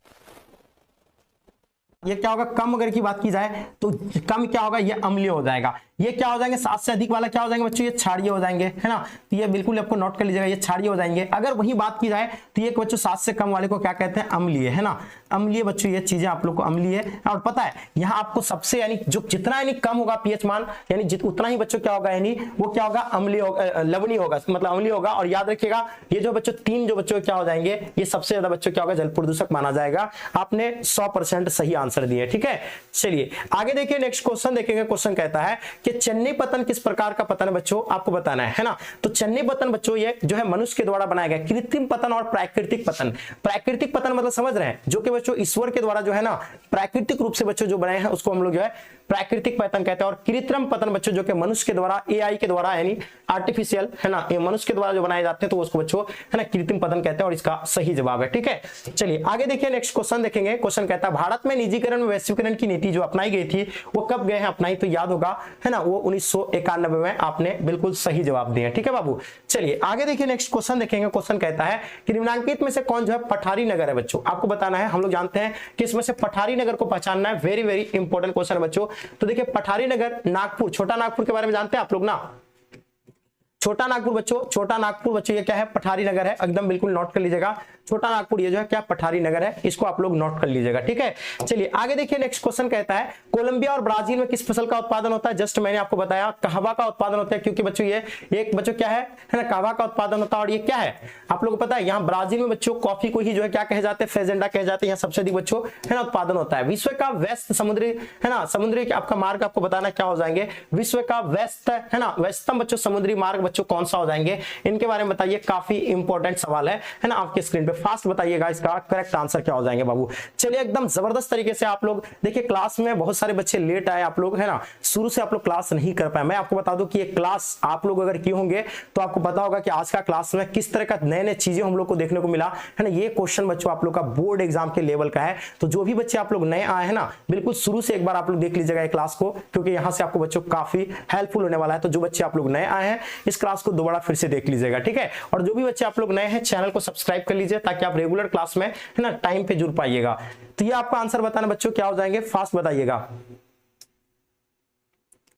ये क्या होगा कम अगर की बात की जाए तो कम क्या होगा ये अम्लीय हो जाएगा। ये क्या हो जाएंगे 7 से अधिक वाला क्या हो जाएंगे बच्चों ये क्षारीय हो जाएंगे, है ना, तो ये बिल्कुल आपको नोट कर लीजिएगा, ये क्षारीय हो जाएंगे। अगर वही बात की जाए तो ये बच्चों 7 से कम वाले को क्या कहते हैं अम्लीय, है ना, अम्लीय बच्चों ये चीजें आप लोग को अम्लीय। और पता है यहाँ आपको सबसे यानी जो जितना यानी कम होगा पीएच मान यानी उतना ही बच्चों क्या होगा यानी वो क्या होगा अम्लीय लवणीय होगा, मतलब अम्लीय होगा। और याद रखिएगा ये जो बच्चों 3 जो बच्चों क्या हो जाएंगे ये सबसे ज्यादा बच्चों क्या होगा जल प्रदूषक माना जाएगा। आपने 100% सही आंसर दिए, ठीक है। चलिए आगे देखिए नेक्स्ट क्वेश्चन देखेंगे। क्वेश्चन कहता है कि चेन्नई पतन किस प्रकार का पतन है बच्चों, आपको बताना है ना। तो चेन्नई पतन बच्चों ये जो है मनुष्य के द्वारा बनाया गया कृत्रिम पतन और प्राकृतिक पतन। प्राकृतिक पतन मतलब समझ रहे हैं जो कि बच्चों ईश्वर के द्वारा जो है ना प्राकृतिक रूप से बच्चों जो बनाए हैं उसको हम लोग जो है प्राकृतिक पतन कहते हैं। और कृत्रिम पतन बच्चों जो कि मनुष्य के द्वारा एआई के द्वारा यानी आर्टिफिशियल, है ना, ये मनुष्य के द्वारा जो बनाए जाते हैं तो उसको बच्चों है ना कृत्रिम पतन कहते हैं। और इसका सही जवाब है, ठीक है। चलिए आगे देखिए नेक्स्ट क्वेश्चन देखेंगे। क्वेश्चन कहता है भारत में निजीकरण में वैश्वीकरण की नीति जो अपनाई गई थी वो कब गए हैं अपनाई, तो याद होगा है ना वो 1991 में। आपने बिल्कुल सही जवाब दिया, ठीक है बाबू। चलिए आगे देखिए नेक्स्ट क्वेश्चन देखेंगे। क्वेश्चन कहता है कि निम्नलिखित में से कौन जो है पठारी नगर है बच्चों, आपको बताना है। हम लोग जानते हैं कि इसमें से पठारी नगर को पहचानना है, वेरी वेरी इंपॉर्टेंट क्वेश्चन है बच्चों। तो देखिए पठारी नगर नागपुर, छोटा नागपुर के बारे में जानते हैं आप लोग ना, छोटा नागपुर बच्चों, छोटा नागपुर बच्चों ये क्या है पठारी नगर है, एकदम बिल्कुल नोट कर लीजिएगा। छोटा नागपुर ये जो है क्या पठारी नगर है, इसको आप लोग नोट कर लीजिएगा, ठीक है। चलिए आगे देखिए नेक्स्ट क्वेश्चन कहता है कोलंबिया और ब्राजील में किस फसल का उत्पादन होता है, जस्ट मैंने आपको बताया कहवा का उत्पादन होता है, क्योंकि बच्चों ये एक बच्चों क्या है ना कहवा का उत्पादन होता है। और ये क्या है आप लोगों को पता है यहाँ ब्राजील में बच्चों कॉफी को ही जो है क्या कहे जाते हैं फेजेंडा कहे जाते हैं, यहाँ सबसे अधिक बच्चों है ना उत्पादन होता है। विश्व का वेस्ट समुद्री है ना समुद्री आपका मार्ग आपको बताना क्या हो जाएंगे, विश्व का वेस्ट है ना वेस्टम बच्चों समुद्री मार्ग बच्चों कौन सा हो जाएंगे, इनके बारे में बताइए। काफी इंपॉर्टेंट सवाल है ना, आपके स्क्रीन पे फास्ट बताइएगा इसका करेक्ट आंसर क्या हो जाएंगे बाबू। चलिए एकदम जबरदस्त तरीके से आप लोग देखिए क्लास में बहुत सारे बच्चे लेट आए, आप लोग है ना शुरू से आप लोग क्लास नहीं कर पाए। मैं आपको बता दूं कि ये क्लास आप लोग अगर किए होंगे तो आपको पता होगा कि आज का क्लास में किस तरह का नए नए चीजें हम लोग को देखने को मिला है ना। ये क्वेश्चन बच्चों आप लोग का बोर्ड एग्जाम के लेवल का है, तो जो भी बच्चे आप लोग नए आए हैं ना बिल्कुल शुरू से एक बार आप लोग देख लीजिएगा ये क्लास को, क्योंकि यहाँ से आपको बच्चों काफी हेल्पफुल होने वाला है। तो जो बच्चे आप लोग नए आए हैं इस क्लास को दोबारा फिर से देख लीजिएगा, ठीक है। और जो भी बच्चे आप लोग नए हैं चैनल को सब्सक्राइब कर लीजिए ताकि आप रेगुलर क्लास में है ना टाइम पे जुड़ पाइएगा। तो ये आपका आंसर बताना बच्चों क्या हो जाएंगे, फास्ट बताइएगा।